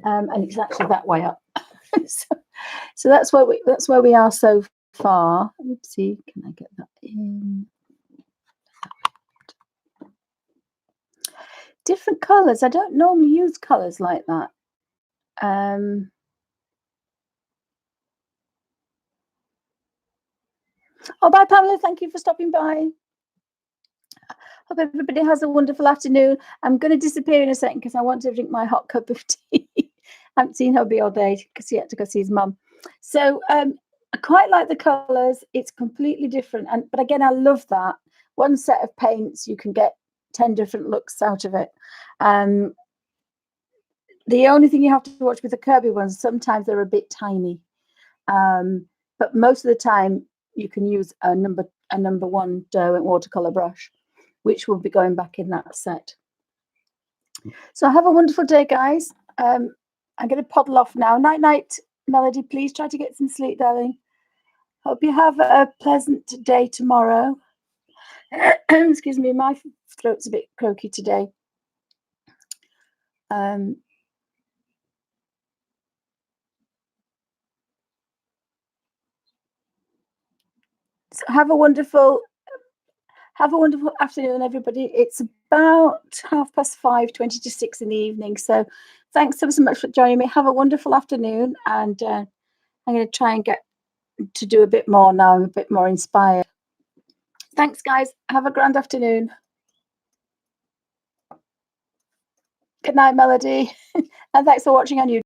And it's actually that way up. so that's where we are so far. Oopsie, can I get that in? Different colours. I don't normally use colours like that. Oh, bye, Pamela. Thank you for stopping by. Hope everybody has a wonderful afternoon. I'm going to disappear in a second because I want to drink my hot cup of tea. I haven't seen hubby all day because he had to go see his mum. So I quite like the colours. It's completely different. But again, I love that. One set of paints, you can get 10 different looks out of it. The only thing you have to watch with the Kerby ones, sometimes they're a bit tiny. But most of the time, you can use a number a number 1 Derwent watercolor brush, which will be going back in that set. So have a wonderful day, guys. I'm going to poddle off now. Night, night, Melody. Please try to get some sleep, darling. Hope you have a pleasant day tomorrow. Excuse me, my throat's a bit croaky today. So have a wonderful afternoon, everybody. It's about 5:30, 20 to 6 in the evening. So thanks so much for joining me. Have a wonderful afternoon, and I'm going to try and get to do a bit more now. I'm a bit more inspired. Thanks, guys. Have a grand afternoon. Good night, Melody. And thanks for watching on YouTube.